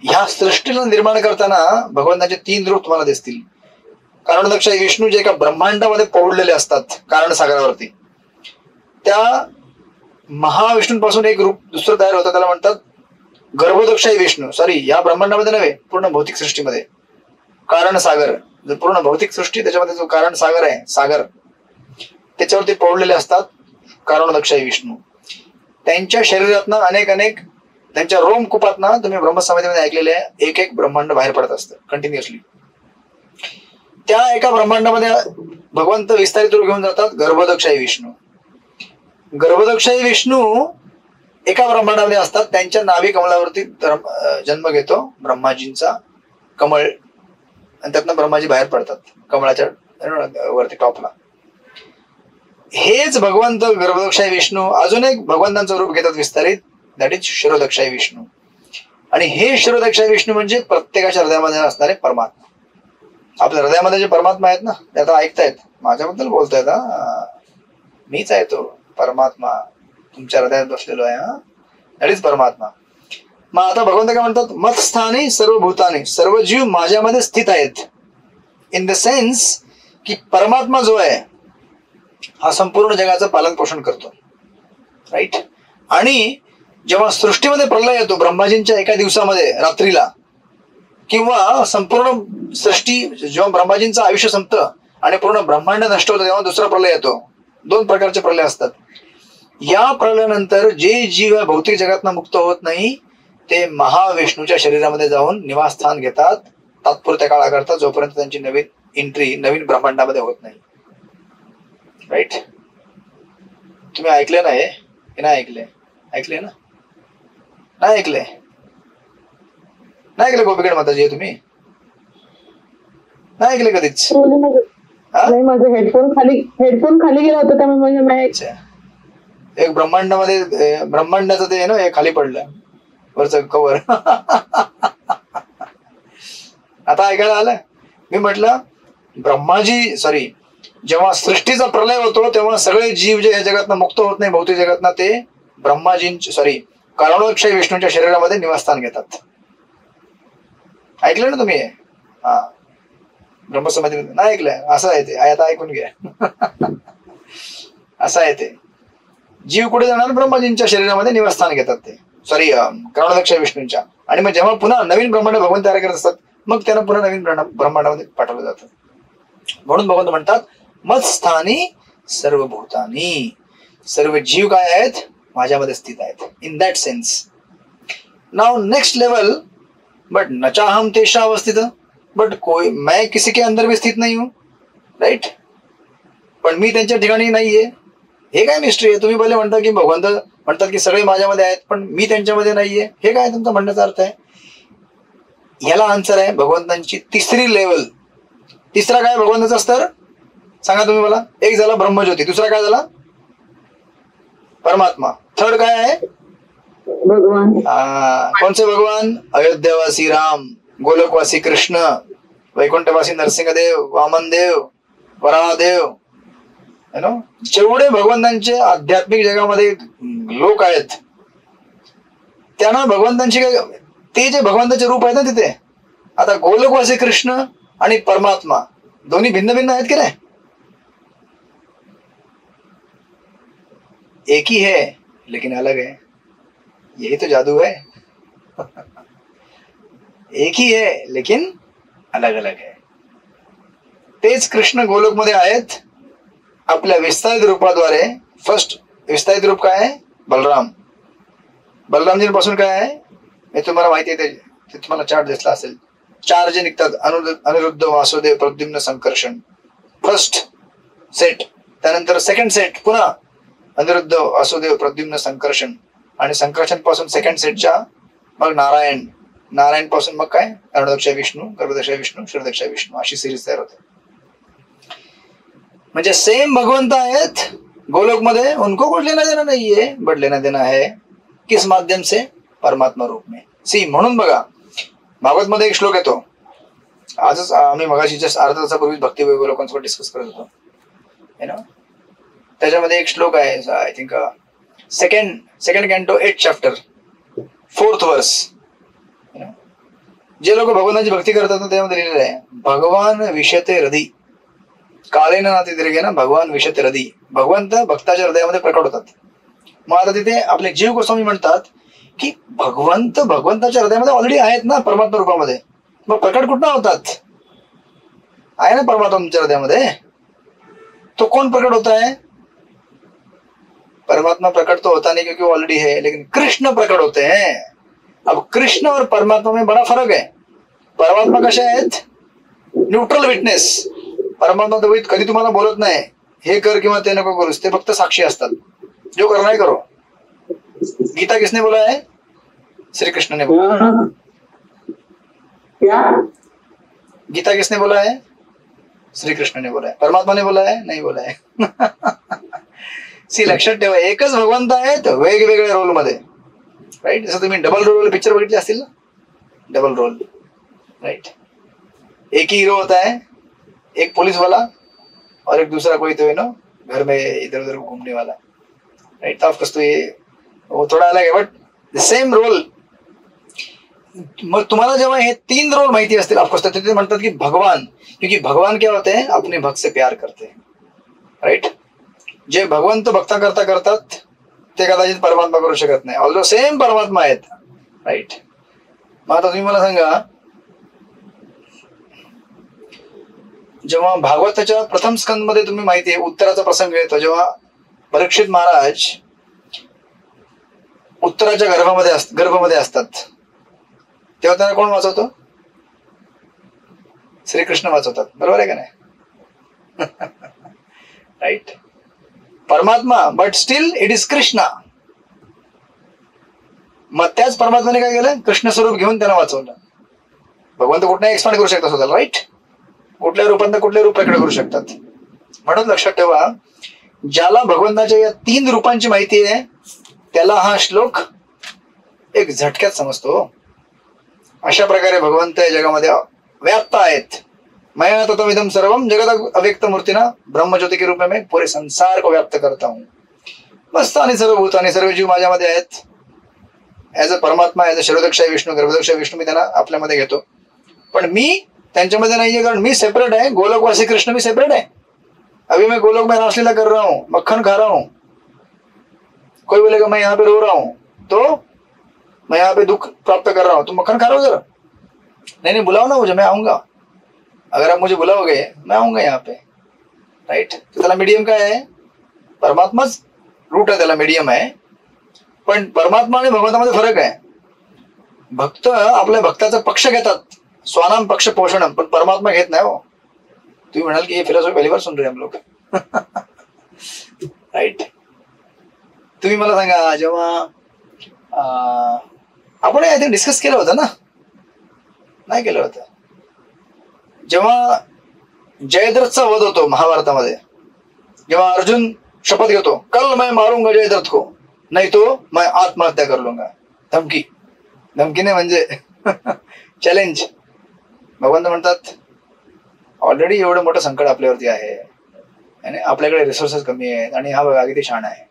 ह्या सृष्टीला निर्माण करताना भगवंतांचे 3 रूप तुम्हाला दिसतील. कारण दक्ष विष्णू जे एका ब्रह्मांडामध्ये पौडलेले असतात कारण सागरावरती, त्या महाविष्णूंपासून एक रूप दुसरं तयार होतं त्याला म्हणतात गर्भोदक्षाई विष्णू. सॉरी या ब्रह्मांडामध्ये नव्हे पूर्ण भौतिक सृष्टीमध्ये कारण सागर. जो पूर्ण भौतिक सृष्टी त्याच्यामध्ये जो कारण सागर आहे सागर त्याच्यावरती पौडलेले असतात कारणोदक्षाई विष्णू. त्यांच्या शरीरातनं अनेक त्यांच्या रोम कुपातनं तुम्ही ब्रह्मसमाधीमध्ये ऐकलेले आहे एक एक ब्रह्मांड बाहेर पडत असतं कंटिन्युअसली. त्या एका ब्रह्मांडामध्ये भगवंत विस्तारित रूप घेऊन जातात गर्भोदक्षाई विष्णू. गर्भोदक्षाई विष्णू एका ब्रह्मांडामध्ये असतात. त्यांच्या नाभी कमलावरती जन्म घेतो ब्रह्माजींचा कमळ आणि त्यातनं ब्रह्माजी बाहेर पडतात कमळाच्या वरती टॉपला. हेच भगवंत गर्भोदक्षाई विष्णू अजून एक भगवंतांचं रूप घेतात विस्तारित, दॅट इज शिरोदक्षाई विष्णू. आणि हे शिरोदक्षाई विष्णू म्हणजे प्रत्येकाच्या हृदयामध्ये असणारे परमात्मा. आपल्या हृदयामध्ये जे परमात्मा आहेत ना ते आता ऐकतायत माझ्याबद्दल बोलतायत. मीच आहे तो परमात्मा तुमच्या हृदयात बसलेलो आहे. दॅट इज परमात्मा. मग आता भगवंत काय म्हणतात मत्स्थानी सर्व भूतानी सर्व जीव माझ्यामध्ये स्थित आहेत. इन द सेन्स की परमात्मा जो आहे हा संपूर्ण जगाचं पालन पोषण करतो. राईट. आणि जेव्हा सृष्टीमध्ये प्रलय येतो ब्रह्माजींच्या एका दिवसामध्ये रात्रीला किंवा संपूर्ण सृष्टी जेव्हा ब्रह्माजींचं आयुष्य संपतं आणि पूर्ण ब्रह्मांड नष्ट होतं तेव्हा दुसरा प्रलय येतो. 2 प्रकारचे प्रलय असतात. या प्रलयानंतर जे जीव भौतिक जगातनं मुक्त होत नाही ते महाविष्णूच्या शरीरामध्ये जाऊन निवासस्थान घेतात तात्पुरत्या काळाकरता जोपर्यंत त्यांची नवीन एंट्री नवीन ब्रह्मांडामध्ये होत नाही. राईट. तुम्ही ऐकले ना हे नाही ऐकले. ऐकले ना नाही ऐकले. नाही ऐकले गोपीगड माताजी हे तुम्ही नाही ऐकले कधीच. माझं हेडफोन खाली गेला होता त्यामुळे एक ब्रह्मांडाचं ते ना हे खाली पडलं वरच कवर. आता ऐकायला आलं. मी म्हटलं ब्रह्माजी सॉरी जेव्हा सृष्टीचा प्रलय होतो तेव्हा सगळे जीव जे या जगातनं मुक्त होत नाही भौतिक जगातनं ते ब्रह्माजींच्या सॉरी कारणोदक्षाई विष्णूंच्या शरीरामध्ये निवासस्थान घेतात. ऐकलं ना तुम्ही. हा ब्रह्मसमाधी नाही ऐकलंय. असं आहे ते. आता ऐकून घ्या. असं आहे ते. जीव कुठे जाणार ब्रह्माजींच्या शरीरामध्ये निवासस्थान घेतात ते सॉरी कारणोदक्षाई विष्णूंच्या. आणि मग जेव्हा पुन्हा नवीन ब्रह्मांड भगवंत तयार करत असतात मग त्यांना पुन्हा नवीन ब्रह्मांडामध्ये पाठवलं जातं. म्हणून भगवंत म्हणतात मत्स्थानी सर्व भूतानी सर्व जीव काय आहेत माझ्यामध्ये स्थित आहेत. In that sense. Now next level but न चाहम तेषा अवस्थित बट कोई मैं किसी के अंदर भी स्थित नहीं हूं. राईट. पण मी त्यांच्या ठिकाणी नाहीये. हे काय मिस्ट्री आहे. तुम्ही पहिले म्हणता की भगवंत म्हणतात की सगळे माझ्यामध्ये आहेत पण मी त्यांच्यामध्ये नाहीये. हे काय तुमचा म्हणण्याचा अर्थ आहे. याला आन्सर आहे भगवंतांची तिसरी लेवल. तिसरा काय भगवंताचा स्तर सांगा तुम्ही मला. एक झाला ब्रह्मज्योती. दुसरा काय झाला परमात्मा. थर्ड काय आहे भगवान. कोणचे भगवान. अयोध्यावासी राम, गोलकवासी कृष्ण, वैकुंठवासी नरसिंहदेव, वामनदेव, वराहदेव. जेवढे भगवंतांचे आध्यात्मिक जगामध्ये लोक आहेत त्यांना भगवंतांची काय ते जे भगवंताचे रूप आहेत ना तिथे. आता गोलकवासी कृष्ण आणि परमात्मा दोन्ही भिन्न भिन्न आहेत की नाही. एक ही है लेकिन अलग है. यही तो जादू है. एक ही है लेकिन अलग अलग है. तेच कृष्ण गोलोक मध्ये आहेत आपल्या विस्तारित रूपाद्वारे. फर्स्ट विस्तारित रूप काय आहे बलराम. बलरामजींपासून काय आहे हे तुम्हाला माहिती आहे. ते तुम्हाला चार्ट दिसला असेल. 4 जे निघतात अनिरुद्ध वासुदेव प्रद्युम्न संकर्षण फर्स्ट सेट. त्यानंतर सेकंड सेट पुन्हा अनिरुद्ध वासुदेव प्रद्युम्न संकर्षण आणि संकर्षण पासून सेकंड सेटच्या मग नारायण पासून मग काय कारणोदक्षाई विष्णू, गर्भोदक्षाई विष्णू, शिरोदक्षाई विष्णू अशी सिरीज तयार होते. म्हणजे सेम भगवंत आहेत गोलोक में उनको कुछ लेना देना नहीं है, बट लेना देना है किस माध्यम से? परमात्मा रूप में. सी म्हणून बघा भागवत मध्ये एक श्लोक येतो. आजच आम्ही मगाशी जस्ट अर्धा तासापूर्वी भक्ती वैभव लोकांसोबत डिस्कस करत होतो. त्याच्यामध्ये एक श्लोक आहे, I think second canto 8th chapter 4th verse. जे लोक भगवानाची भक्ती करतात ना त्यामध्ये लिहिलेलं आहे, भगवान विशते हृदय काळेन नाते दीर्घे ना, भगवान विशते हृदय. भगवंत भक्ताच्या हृदयामध्ये प्रकट होतात. मग आता तिथे आपले जीव गोस्वामी म्हणतात की भगवंताच्या हृदयामध्ये ऑलरेडी आहेत ना परमात्मा रूपामध्ये, मग प्रकट कुठं होतात? आहे ना परमात्मा तुमच्या हृदयामध्ये. तो कौन प्रकट होता है? परमात्मा प्रकट तो होता नहीं क्योंकि वो ऑलरेडी है, लेकिन कृष्ण प्रकट होते हैं. अब कृष्ण और परमात्मा में बड़ा फरक है. परमात्मा कसे आहेत? Neutral witness. परमात्मा तर कधी तुम्हाला बोलत नाही हे कर किंवा ते नको करूस, ते फक्त साक्षी असतात. जो करना है करो. गीता किसने बोला है? श्री कृष्ण ने बोला. क्या गीता किसने बोला है? श्री कृष्ण ने बोला है. परमात्मा ने बोला है? नहीं बोला है. सी लक्षात ठेवा, एकच भगवंत आहेत वेगवेगळ्या रोल मध्ये. राईट. जसं तुम्ही डबल रोल पिक्चर बघितले असतील ना, डबल रोल. राइट. एक ही हीरो होता है, एक पुलिस वाला और एक दूसरा कोई तो है ना घर में इधर उधर घूमने वाला. राइट. ऑफकोर्स तो ये वो थोड़ा अलग है बट द सेम रोल. मग तुम्हाला जेव्हा हे 3 रोल माहिती असतील, ऑफकोर्स तिथे म्हणतात की भगवान, क्योंकि भगवान क्या होते हैं? अपने भक्त से प्यार करते हैं. राइट. जे भगवंत भक्ता करता करतात ते कदाचित परमात्मा करू शकत नाही, ऑल्दो सेम परमात्मा आहेत. राईट. मग आता तुम्ही मला सांगा, जेव्हा भागवताच्या प्रथम स्कंद मध्ये तुम्ही माहिती आहे उत्तराचा प्रसंग येतो, जेव्हा परीक्षित महाराज उत्तराच्या गर्भामध्ये असतात, तेव्हा त्यांना कोण वाचवतो? श्रीकृष्ण वाचवतात. बरोबर आहे का नाही? राईट. परमात्मा, but still it is Krishna. मग त्याच परमात्माने काय केलं? कृष्ण स्वरूप घेऊन त्यांना वाचवलं. भगवंत कुठलाही एक्सपांड करू शकतात स्वतःला. राईट. कुठल्या रूपांत कुठले रूप प्रकट करू शकतात. म्हणून लक्षात ठेवा, ज्याला भगवंताच्या या 3 रूपांची माहिती आहे त्याला हा श्लोक एक झटक्यात समजतो. अशा प्रकारे भगवंत या जगामध्ये व्याप्त आहेत. मैं तत्वमिदं सर्वम जगत अव्यक्त मूर्तिना ब्रह्मज्योति के रूप में मैं पूरे संसार को व्याप्त करता हूँ. मस्त आणि सर्वभूत आणि सर्व जीव माझ्यामध्ये आहेत. ऍज अ परमात्मा, ऍज अ शिरोदक्ष विष्णू, गर्भदक्ष विष्णू मी त्यांना आपल्यामध्ये घेतो. पण मी त्यांच्यामध्ये नाहीये, कारण मी सेपरेट आहे. गोलोकवासी कृष्ण मी सेपरेट है. अभी मैं गोलोक में रासलीला कर रहा हूँ, मक्खन खा रहा हूँ. कोई बोलेगा मैं यहाँ पे रो रहा हूँ, तो मैं यहाँ पे दुख प्राप्त कर रहा हूँ, तुम मक्खन खा रहे हो जरा. नहीं बुलाओ ना मुझे, मैं आऊंगा. अगर आप मुझे बुलाओगे मैं आऊंगा यहाँ पे. राइट. तो त्याला मीडियम काय आहे? परमात्माच रूट आहे, त्याला मीडियम आहे. पण परमात्मा आणि भगवंतामध्ये फरक आहे. भक्त आपल्या भक्ताचा पक्ष घेतात, स्वानाम पक्ष पोषणम, पण परमात्मा घेत नाही हो. तुम्ही म्हणाल की हे फिलॉसॉफी पहिली बार सुन रहे हम लोग. राईट. तुम्ही मला सांगा, जेव्हा आपण आय थिंक डिस्कस केलं होतं ना, नाही केलं होतं, जेव्हा जयद्रथचा वध होतो महाभारतामध्ये, जेव्हा अर्जुन शपथ घेतो, कल मैं मारूंगा जयद्रथ को, नहीं तो मैं आत्महत्या कर लूंगा. धमकीने म्हणजे चॅलेंज. भगवंत म्हणतात ऑलरेडी एवढं मोठं संकट आपल्यावरती आहे आणि आपल्याकडे रिसोर्सेस कमी आहेत, आणि हा बघा किती शहाणा आहे,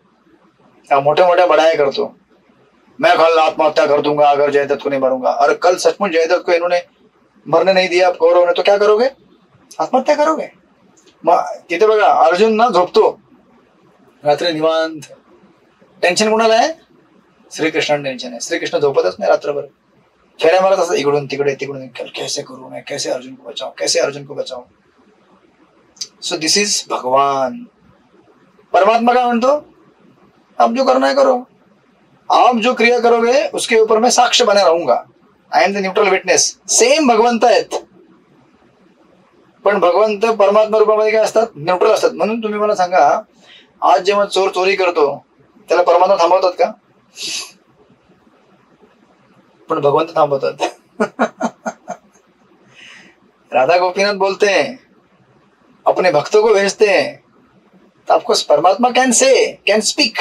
हा मोठ्या मोठ्या बड़ाया करतो. मैं कल आत्महत्या कर दूंगा अगर जयदत्त को नहीं मारूंगा. और कल सचमुच जयदत्त को इन्होंने मरने नहीं दिया कौरव ने, तो क्या करोगे? आत्महत्या करोगे. मग तिथे बघा अर्जुन ना झोपतो रात्री निवांत. टेन्शन कोणाला आहे? श्रीकृष्णाला टेन्शन आहे. श्रीकृष्ण झोपतच नाही रात्रभर, फेऱ्या मारत असं इकडून तिकडे तिकडून. कैसे करू मैं, कैसे अर्जुन को बचाऊं, कैसे अर्जुन को बचाऊं. सो दिस इज भगवान. परमात्मा काय म्हणतो? आप जो करना है करो, आप जो क्रिया करोगे उसके ऊपर मैं साक्ष्य बना रहूंगा. I am the neutral witness. Same भगवंत आहेत, पण भगवंत परमात्मा रूपामध्ये काय असतात? न्यूट्रल असतात. म्हणून तुम्ही मला सांगा, आज जेव्हा चोर चोरी करतो त्याला परमात्मा थांबवतात का? पण भगवंत थांबवतात. राधा गोपीनाथ बोलते हैं, अपने भक्तों को भेजते हैं तर ऑफकोर्स परमात्मा कॅन स्पीक,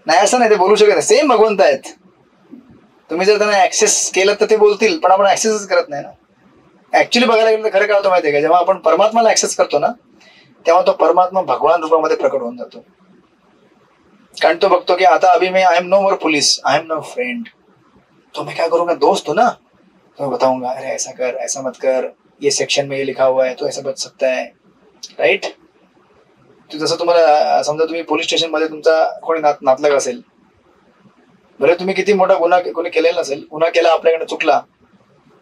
नाही असं नाही ते बोलू शकत नाही. सेम भगवंत आहेत. तुम्ही जर त्यांना ऍक्सेस केलं तर ते बोलतील, पण आपण ऍक्सेसच करत नाही ना. ऍक्च्युली बघायला गेलं तर खरं काय होतं माहितीये का, जेव्हा आपण परमात्माला ऍक्सेस करतो ना, तेव्हा तो परमात्मा भगवान रूपामध्ये प्रकट होऊन जातो. कारण तो बघतो की आता अभी मैं I am no more police, I am no friend, तो मैं क्या करूंगा, दोस्त हो ना, तो मैं बताऊंगा अरे ऐसा कर, ऐसा मत कर, ये सेक्शन में ये लिखा हुआ है, तो ऐसा बच सकता है, राईट. जसं तुम्हाला समजा तुम्ही पोलीस स्टेशन मध्ये तुमचा कोणी नातलग असेल, बरे तुम्ही किती मोठा गुन्हा कोणी केलेला नसेल, गुन्हा केला आपल्याकडे चुकला,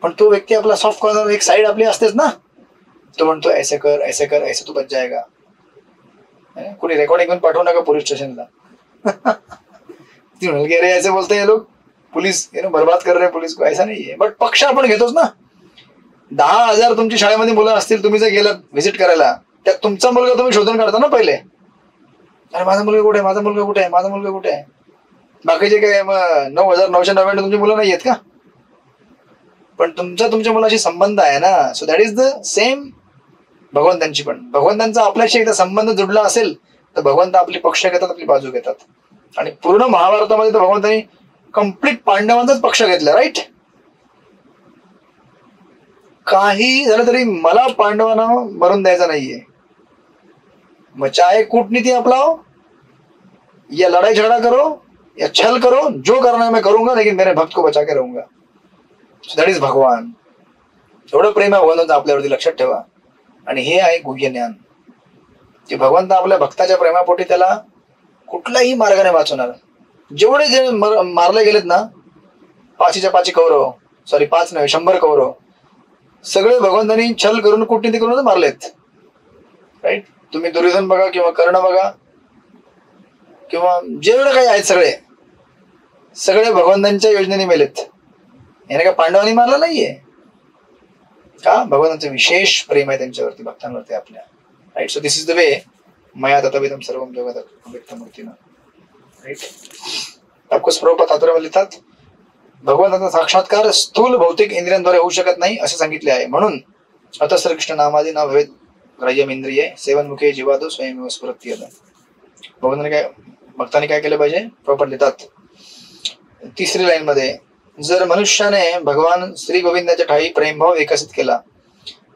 पण तो व्यक्ती आपला सॉफ्ट कॉर्नर, एक साइड आपली असतेच ना, तो म्हणतो ऐसे कर ऐसे कर, ऐसे तू बच जाएगा. कोणी रेकॉर्डिंग घेऊन पाठवू नका पोलीस स्टेशनला. ती म्हणाल अरे ऐसे बोलते हैं लोग, पुलिस बर्बाद कर रहे पुलिस को, ऐसा नाही आहे. बट पक्ष आपण घेतोच ना. 10,000 तुमची शाळेमध्ये मुलं असतील, तुम्ही जर गेलात व्हिजिट करायला, त्यात तुमचा मुलगा तुम्ही शोधून काढता ना पहिले, अरे माझा मुलगा कुठे आहे, माझा मुलगा कुठे आहे, माझा मुलगा कुठे आहे. बाकीचे काय 9,999 तुमची मुलं नाही आहेत का, पण तुमच्या मुलाशी संबंध आहे ना. So that is the same भगवंतांची पण. भगवंतांचा आपल्याशी एकदा संबंध जुडला असेल तर भगवंत आपली पक्ष घेतात, आपली बाजू घेतात. आणि पूर्ण महाभारतामध्ये तर भगवंतांनी कम्प्लीट पांडवांचाच पक्ष घेतला, राईट. काही झालं तरी मला पांडवांना मरून द्यायचं नाहीये. मग चाहे कूटनीति अपनाओ या लड़ाई झगड़ा करो या छल करो, जो करना है मैं करूंगा, लेकिन मेरे भक्त को बचा के रहूंगा. सो दॅट इज भगवान. एवढं प्रेम आहे भगवंताचं आपल्यावरती, लक्षात ठेवा. आणि हे आहे गुह्य ज्ञान की भगवंत आपल्या भक्ताच्या प्रेमापोटी त्याला कुठल्याही मार्गाने वाचवणार. जेवढे जे मारले गेलेत ना, 5 कौरव, सॉरी 5 नाही 100 कौरव, सगळे भगवंतांनी छल करून कूटनीती करून मारलेत, राईट. तुम्ही दुर्योधन बघा किंवा कर्ण बघा किंवा जेवढे काही आहेत सगळे भगवंतांच्या योजनेने मेलेत. याने काय पांडवांनी मारलं नाहीये का, भगवंतांचं विशेष प्रेम आहे त्यांच्यावरती, भक्तांवरती आपल्या, right. So this is the way मया तथाविधम सर्वम जगत व्यक्तमूर्तीनं, राईट. ऑफकोर्स प्रभुपाद तात्पर्यामध्ये लिहितात भगवंताचा साक्षात्कार स्थूल भौतिक इंद्रियांद्वारे होऊ शकत नाही असे सांगितले आहे. म्हणून अतः श्रीकृष्ण नामादी ना भवेत ग्राह्यम इंद्रिये सेवनमुखे जीवादो स्वयं स्फुरती. भक्तांनी काय केलं पाहिजे, प्रॉपर लिहितात 3री लाईन मध्ये, जर मनुष्याने भगवान श्री गोविंदाच्या ठाई प्रेमभाव विकसित केला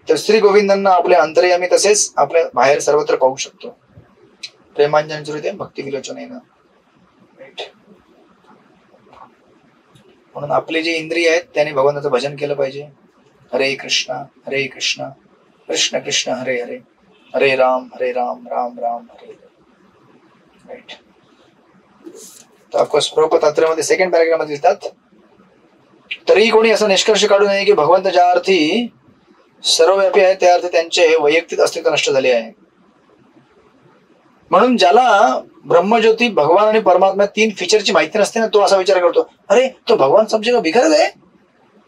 तर श्री गोविंदांना आपल्या अंतर्यामी तसेच आपल्या बाहेर सर्वत्र पाहू शकतो. प्रेमांजन चरिते भक्ती विलोचनेनं, राईट. म्हणून आपले जे इंद्रिय आहेत त्याने भगवंताचं भजन केलं पाहिजे. हरे कृष्ण कृष्ण कृष्ण हरे हरे, हरे राम राम राम हरे, राईट. तर ऑफकोर्स प्रभुपाद तात्पर्यामध्ये 2nd पॅराग्राफ मध्ये लिहितात, तरीही कोणी असा निष्कर्ष काढू नये की भगवंत ज्या अर्थी सर्वव्यापी आहे त्या अर्थी त्यांचे वैयक्तिक अस्तित्व नष्ट झाले आहे. म्हणून ज्याला ब्रह्मज्योती, भगवान आणि परमात्मा 3 फीचरची माहिती नसते ना, तो असा विचार करतो अरे तो भगवान समझेगा बिखर गए.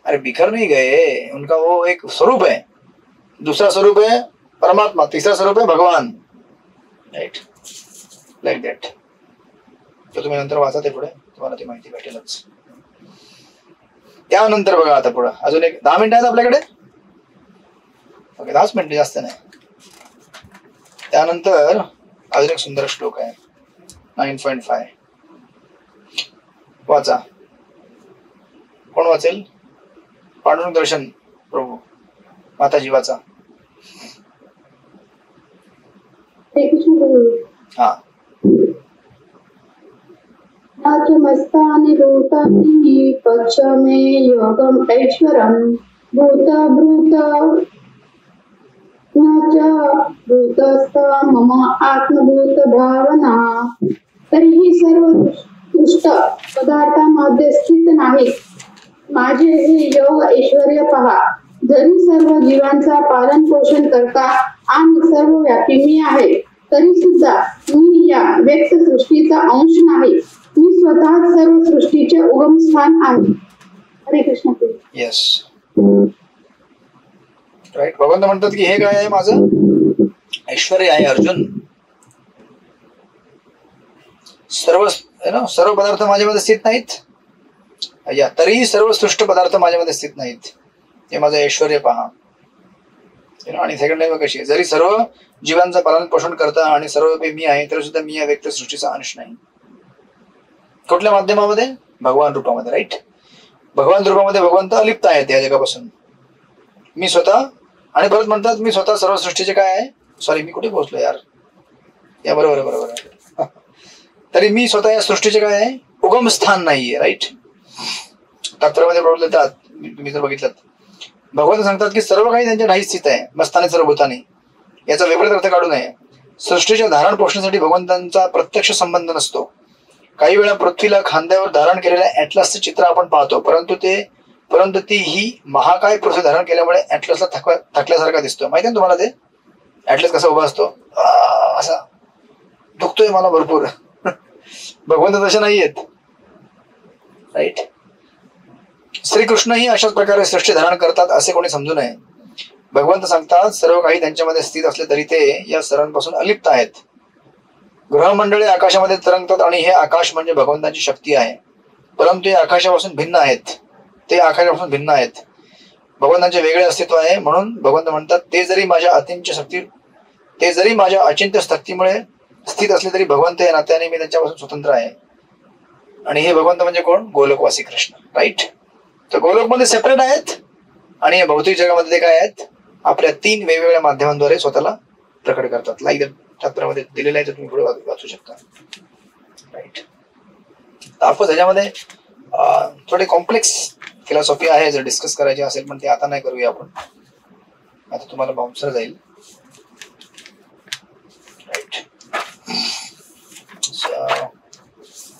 अरे बिखर नहीं गए, उनका वो एक स्वरूप है, दूसरा स्वरूप है परमात्मा, तीसरा स्वरूप है भगवान, राईट. Like that. तर तुम्ही नंतर वाचा ते पुढे, तुम्हाला ती माहिती भेटेलच. त्यानंतर बघा आता पुढे अजून एक 10 मिनिटं आहेत आपल्याकडे, ओके 10 मिनिटं जास्त नाही. त्यानंतर अजून एक सुंदर श्लोक आहे 9.5. वाचा. कोण वाचेल? पांडुरंग दर्शन प्रभू माताजी वाचा. हा. मस्तानि भूतानि पश्चिमे योगम ऐश्वरम भूत न च भूतस्थ मम आत्मभूत भावना. तरीही सर्व दृष्ट पदार्थांमध्ये स्थित नाही माझे हे योग ऐश्वर्य पहा. जरी सर्व जीवांचा पालन पोषण करता आणि सर्वव्यापी मी आहे, तरी सुद्धा मी या व्यक्त सृष्टीचा अंश नाही. मी स्वतः सर्व सृष्टीचे उगमस्थान आहे. हरे कृष्ण. Yes, right. भगवंत म्हणतात की हे काय आहे, माझं ऐश्वर्य आहे अर्जुन. सर्व पदार्थ माझ्यामध्ये स्थित नाहीत, तरीही सर्व सृष्ट पदार्थ माझ्यामध्ये स्थित नाहीत. हे माझं ऐश्वर्य पहा. आणि सेकंड लाईन कशी आहे, जरी सर्व जीवांचं पालन पोषण करता आणि सर्व मी आहे तरी सुद्धा मी या व्यक्त सृष्टीचा अंश नाही. कुठल्या माध्यमामध्ये? भगवान रूपामध्ये. राईट. भगवान रूपामध्ये भगवंत अलिप्त आहेत या जगापासून. मी स्वतः, आणि परत म्हणतात मी स्वतः सर्व सृष्टीचे काय आहे, सॉरी मी कुठे पोहोचलो यार, या बरोबर बरोबर. तरी मी स्वतः या सृष्टीचे काय आहे, उगम स्थान नाहीये. राईट. तात्पर्यामध्ये प्रभू देतात, तुम्ही जर बघितलं भगवंत सांगतात की सर्व काही त्यांच्या नाही स्थित आहे, मस्ताने सर्व भूताने. याचा विपरीत अर्थ काढू नये. सृष्टीच्या धारण पोषणासाठी भगवंतांचा प्रत्यक्ष संबंध नसतो. काही वेळा पृथ्वीला खांद्यावर धारण केलेल्या ऍटलसचं चित्र आपण पाहतो, परंतु ती ही महाकाय पृथ्वी धारण केल्यामुळे ऍटलसला थकल्यासारखा दिसतो. माहिती आहे तुम्हाला ते ऍटलस कसा उभा असतो, असा दुखतोय मला भरपूर. भगवंत तसे नाहीयेत. राईट. श्रीकृष्णही अशाच प्रकारे सृष्टी धारण करतात असे कोणी समजू नये. भगवंत सांगतात सर्व काही त्यांच्यामध्ये स्थित असले तरी ते या सर्वांपासून अलिप्त आहेत. ग्रहमंडळे आकाशामध्ये तरंगतात आणि हे आकाश म्हणजे भगवंताची शक्ती आहे, परंतु हे आकाशापासून भिन्न आहेत. ते आकाशापासून भिन्न आहेत. भगवंतांचे वेगळे अस्तित्व आहे. म्हणून भगवंत म्हणतात ते जरी माझ्या अचिंत्य शक्तीमुळे स्थित असले तरी भगवंत या नात्याने मी त्यांच्यापासून स्वतंत्र आहे. आणि हे भगवंत म्हणजे कोण? गोलोकवासी कृष्ण. राईट. तर गोलोकमध्ये सेपरेट आहेत आणि या भौतिक जगामध्ये ते काय आहेत, आपल्या 3 वेगवेगळ्या माध्यमांद्वारे स्वतःला प्रकट करतात. लाईक शास्त्रामध्ये दिलेलं आहे, तर तुम्ही पुढे वाचू शकता. राईट. ऑफकोर्स त्याच्यामध्ये थोडी कॉम्प्लेक्स फिलॉसॉफी आहे, जर डिस्कस करायची असेल, पण ते आता नाही करूया आपण. आता तुम्हाला बाउन्सर जाईल. राईट.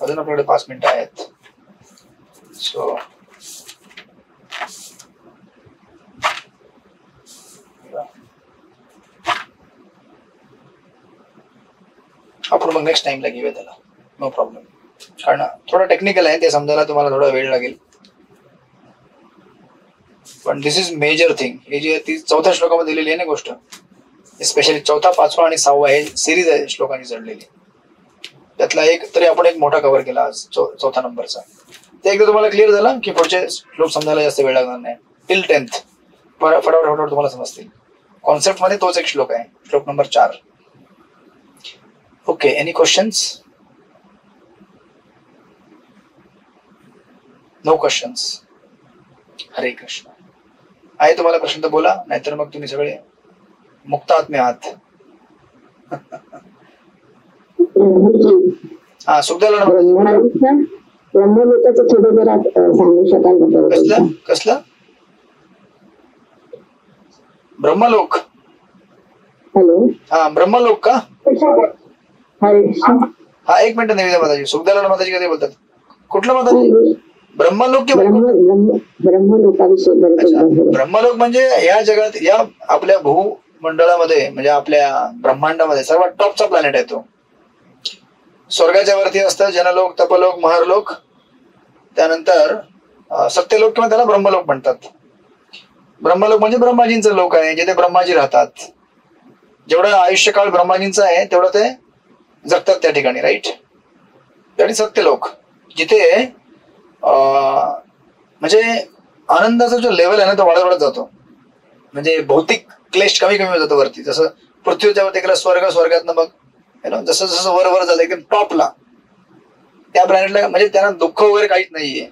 अजून आपल्याकडे 5 मिनिटं आहेत. सो आपण मग नेक्स्ट टाइमला घेऊया त्याला, नो प्रॉब्लेम. कारण थोडं टेक्निकल आहे, ते समजायला तुम्हाला थोडा वेळ लागेल. पण दिस इज मेजर थिंग. हे जे 4थ्या श्लोकामध्ये दिलेली आहे ना गोष्ट, स्पेशली 4था, 5वा आणि 6वा हे सिरीज आहे श्लोकांची जडलेली. त्यातला एक तरी आपण एक मोठा कव्हर केला आज, 4था नंबरचा. ते एकदा तुम्हाला क्लिअर झालं की पुढचे श्लोक समजायला जास्त वेळ लागणार नाही. टिल 10th फटाफट तुम्हाला समजतील. कॉन्सेप्ट मध्ये तोच एक श्लोक आहे, श्लोक number 4. Okay, any questions? No questions. Hare Krishna. आहे तुम्हाला प्रश्न तर बोला, नाहीतर मग तुम्ही सगळे मुक्त आत्मे आहात. हा, सुखदाला ब्रह्मलोकाचं थोडं जरा सांगू शकाल? कसलं ब्रह्मलोक? हॅलो. हा, ब्रह्मलोक का? हा, एक मिनिट. निवेदा माताजी, सुखदाला माताजी कधी बोलतात? कुठलं माताजी? ब्रह्मलोक की ब्रह्मलोकाविषयी? ब्रह्मलोक म्हणजे या जगात, या आपल्या भूमंडळामध्ये, म्हणजे आपल्या ब्रह्मांडामध्ये सर्वात टॉपचा प्लॅनेट आहे तो. स्वर्गाच्या वरती असतं जनलोक, तपलोक, महरलोक, त्यानंतर सत्यलोक किंवा त्याला ब्रह्मलोक म्हणतात. ब्रह्मलोक म्हणजे ब्रह्माजींचं लोक आहे, जिथे ब्रह्माजी राहतात. जेवढं आयुष्यकाळ ब्रह्माजींचं आहे तेवढं ते जगतात त्या ठिकाणी. राईट. आणि सत्यलोक जिथे म्हणजे आनंदाचा जो लेवल आहे ना तो वाढत जातो. म्हणजे भौतिक क्लेश कमी होत जातो वरती. जसं पृथ्वीच्या वरती गेला स्वर्गातनं मग जसं जसं वर जातं एकदम टॉपला, त्या प्लॅनेटला म्हणजे त्यांना दुःख वगैरे काहीच नाहीये.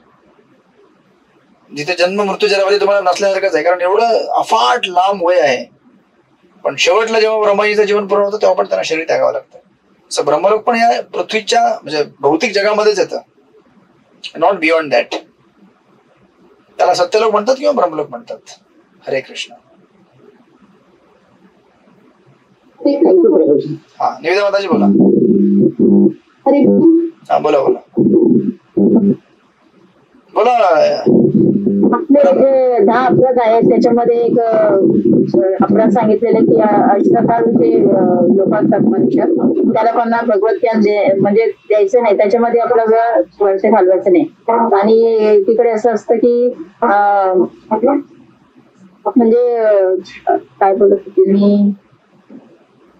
जिथे जन्म मृत्यू जगामध्ये तुम्हाला नसल्यासारखंच आहे, कारण एवढं अफाट लांब वय आहे. पण शेवटला जेव्हा ब्रह्माजीचं जीवन पूर्ण होतं तेव्हा पण त्यांना शरीर त्यागावं लागतं. असं ब्रह्मलोक पण या पृथ्वीच्या म्हणजे भौतिक जगामध्येच येतं, नॉट बियॉन्ड दॅट. त्याला सत्यलोक म्हणतात किंवा ब्रह्मलोक म्हणतात. हरे कृष्ण. हा, निवेदा माताजी बोला. हा, बोला बोला बोला. आपले जे 10 अपराध आहेत त्याच्यामध्ये एक अपराध सांगितलेले की अष्टकाल जे लोक असतात मनुष्य, त्याला कोणा भगवत ज्ञान म्हणजे द्यायचं नाही, त्याच्यामध्ये आपला वेळ वर्ष घालवायचं नाही. आणि तिकडे असं असतं की म्हणजे काय बोलत होते मी,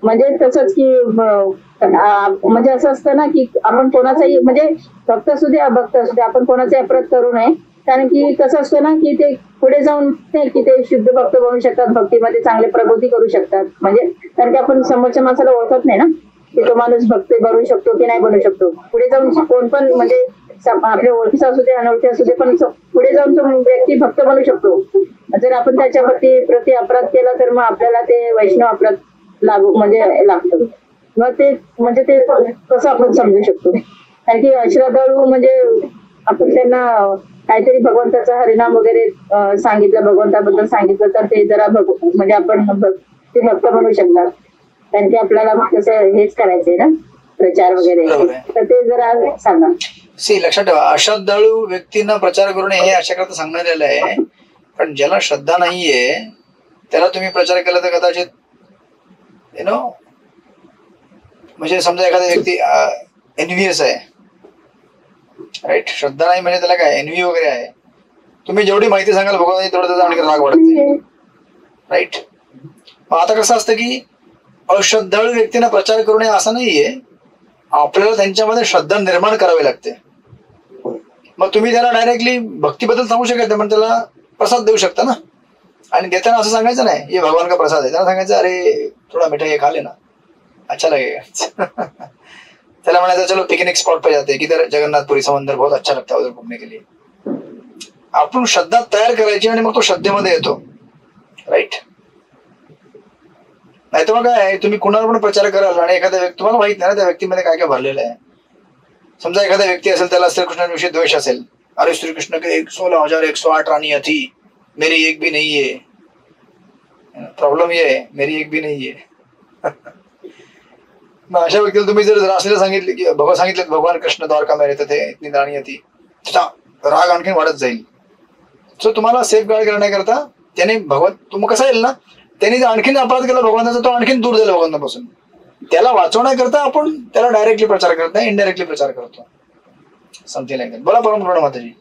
म्हणजे तसंच की म्हणजे असं असतं ना की आपण कोणाचाही म्हणजे भक्त असू दे अभक्त असू दे, आपण कोणाचाही अपराध करू नये. कारण की कसं असतं ना की ते पुढे जाऊन ते की ते शुद्ध भक्त बनू शकतात, भक्तीमध्ये चांगले प्रगती करू शकतात. म्हणजे कारण की आपण समोरच्या माणसाला ओळखत नाही ना की तो माणूस भक्त बनू शकतो की नाही बनू शकतो. पुढे जाऊन कोण पण म्हणजे आपल्या ओळखीचा असू दे अनोळखी असू दे पण पुढे जाऊन तो व्यक्ती भक्त बनू शकतो. जर आपण त्याच्या प्रति अपराध केला तर मग आपल्याला ते वैष्णव अपराध लागतं. मग ते म्हणजे ते कसं आपण समजू शकतो. कारण की श्रद्धाळू म्हणजे आपण त्यांना काहीतरी भगवंताचा हरिनाम वगैरे सांगितलं, भगवंताबद्दल सांगितलं तर ते जरा म्हणजे आपण ते भक्त बनू शकतात. कारण की आपल्याला तसं हेच करायचंय ना प्रचार वगैरे, तर ते जरा सांगा. लक्षात ठेवा, अश्रद्धाळू व्यक्तींना प्रचार करू नये हे अशा करता सांगण्यात आहे. पण ज्याला श्रद्धा नाहीये त्याला तुम्ही प्रचार केला तर कदाचित म्हणजे समजा एखादा व्यक्ती एनव्हीएस आहे, राईट, श्रद्धा नाही म्हणजे त्याला काय एनव्ही वगैरे आहे, तुम्ही जेवढी माहिती सांगाल भगवान तेवढं त्याचा आणखी राग वाढत जाईल, राईट. मग आता कसं असतं की अश्रद्धाळू व्यक्तींना प्रचार करू नये असं नाहीये, आपल्याला त्यांच्यामध्ये श्रद्धा निर्माण करावी लागते. मग तुम्ही त्याला डायरेक्टली भक्तीबद्दल सांगू शकत नाही, पण त्याला प्रसाद देऊ शकता ना. आणि देताना असं सांगायचं नाही ये भगवान का प्रसाद आहे, त्याला सांगायचं अरे थोडा मिठाई खा ले ना, अच्छा लगेगा. त्याला म्हणायचं चलो पिकनिक स्पॉट पे जाते, किधर जगन्नाथपुरी समंदर बहुत अच्छा लगता है उधर घूमने के लिए. आपण श्रद्धा तयार करायची आणि मग तो श्रद्धेमध्ये येतो, राईट. नाही तर मग काय तुम्ही कुणाला पण प्रचार कराल आणि एखाद्या व्यक्ती तुम्हाला माहित नाही ना त्या व्यक्तीमध्ये काय काय भरलेलं आहे. समजा एखादा व्यक्ती असेल त्याला श्रीकृष्णांविषयी द्वेष असेल, अरे श्रीकृष्ण के 16,108 रानी थी, मेरी एक भी नहीं है. प्रॉब्लेम ये है मेरी एक भी नहीं है. मग अशा व्यक्तीला तुम्ही जर रासलीला सांगितले की भगवान कृष्ण द्वारका में रहते थे, इतनी राणी थी, त्याचा राग आणखीन वाढत जाईल. सो तुम्हाला सेफ गार्ड करण्याकरता त्याने तुम्ही कसं येईल ना, त्यांनी आणखीन अपराध केला भगवंताचा, तो आणखीन दूर जाईल भगवंतापासून. त्याला वाचवण्याकरता आपण त्याला डायरेक्टली प्रचार करत नाही, इनडायरेक्टली प्रचार करतो. Something like that. बोला परमपूर्ण माताजी.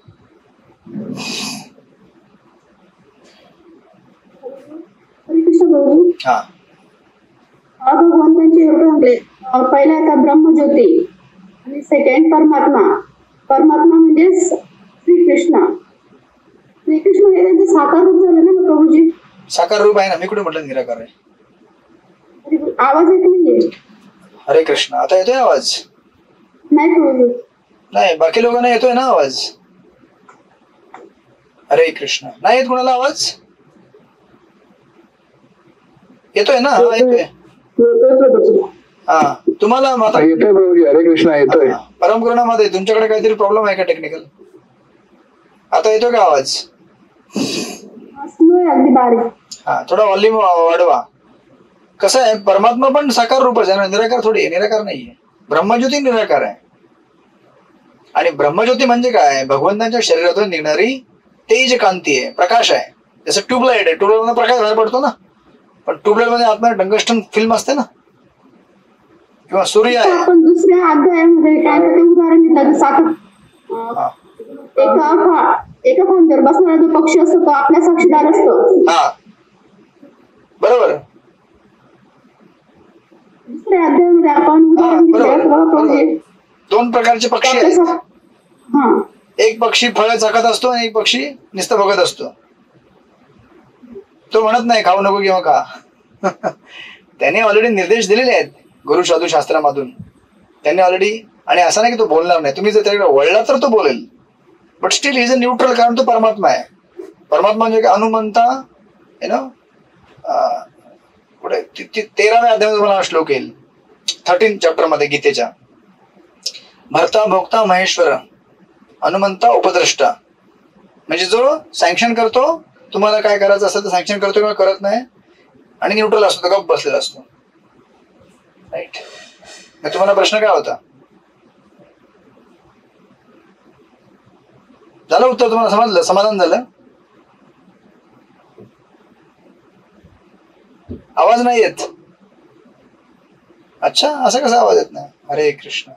हा भगवंतांचे म्हटले पहिला येतात ब्रह्मज्योती आणि सेकंड परमात्मा म्हणजे श्रीकृष्ण. श्रीकृष्ण हे त्यांचे साकार रूप झाले ना प्रभूजी. साकार रूप आहे ना, मी कुठे म्हटलं निराकार आहे. आवाज येत नाहीये. हरे कृष्ण. आता येतोय आवाज? नाही प्रभूजी. नाही, बाकी लोकांना येतोय ना आवाज? हरे कृष्ण. नाही येत कुणाला आवाज? येतोय ना? येतोय. हा तुम्हाला येतोय प्रभूजी. हरे कृष्ण येतोय. परमकृष्णामध्ये तुमच्याकडे काहीतरी प्रॉब्लेम आहे का टेक्निकल? आता येतोय का आवाज? अगदी बारीक. हा थोडा व्हॉल्यूम वाढवा. कसं आहे, परमात्मा पण साकार रूपच आहे ना, निराकार थोडी आहे. निराकार नाहीये. ब्रह्मज्योती निराकार आहे. आणि ब्रह्मज्योती म्हणजे काय? भगवंतांच्या शरीरातून निघणारी तेज कांती आहे, प्रकाश आहे. जसं ट्यूबलाईट आहे, ट्यूबलाईट मध्ये प्रकाश बाहेर पडतो ना, पण ट्यूबलाईट मध्ये आतमध्ये टंगस्टन फिल्म असते ना, किंवा सूर्य आहे. आपण दुसऱ्या अध्यायामध्ये काय ते उदाहरण घेतलं, साखर एका खांद्यावर बसणारा जो पक्षी असतो तो आपल्या साक्षीदार असतो. हा बरोबर. दुसऱ्या अध्यायामध्ये आपण उदाहरण घेतलं, दोन प्रकारचे पक्षी आहेत. एक पक्षी फळ चाकत असतो आणि एक पक्षी नुसतं बघत असतो. तो म्हणत नाही खाऊ नको किंवा खा. त्याने ऑलरेडी निर्देश दिलेले आहेत गुरु साधू शास्त्रामधून. त्यांनी ऑलरेडी, आणि असं नाही की तो बोलणार नाही, तुम्ही जर त्याकडे वळला तर तो बोलेल, but still is a neutral, कारण तो परमात्मा आहे. परमात्मा म्हणजे हनुमंता पुढे 13व्या अध्यायामध्ये तुम्हाला श्लोक येईल 13 चॅप्टर मध्ये गीतेच्या. भर्ता भोक्ता महेश्वर हनुमंता उपद्रष्टा, म्हणजे जो सँक्शन करतो तुम्हाला काय करायचं असतं तर सँक्शन करतो किंवा करत नाही, आणि न्यूट्रल असतो, गप्प बसलेला असतो, राईट. मग तुम्हाला प्रश्न काय होता? झालं उत्तर? तुम्हाला समजलं? समाधान झालं? आवाज नाही येत? अच्छा, असं कसा आवाज येत नाही? हरे कृष्ण.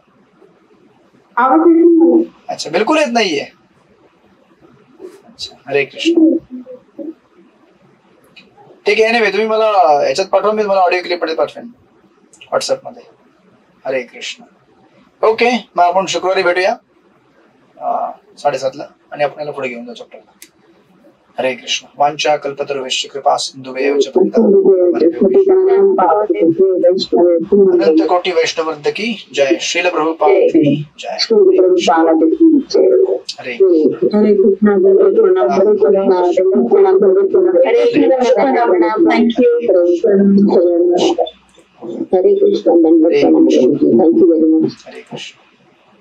आवाज येत नाही. अच्छा, बिलकुल येत नाहीये. अच्छा, हरे कृष्ण. ठीक आहे. नाही तुम्ही मला याच्यात पाठवा, मी तुम्हाला ऑडिओ क्लिप मध्ये पाठवेन व्हॉट्सअप मध्ये. हरे कृष्ण. ओके, मग आपण शुक्रवारी भेटूया 7:30ला. आणि आपण याला पुढे घेऊन जाऊ चॅप्टरला. हरे कृष्ण. वांछा कल्पतरुभ्यश्च कृपा सिंधुभ्येव च अनंत कोटि वैष्णव वृंद की जय. श्रील प्रभुपाद की जय. हरे हरे कृष्ण. हरे कृष्ण. हरे कृष्ण.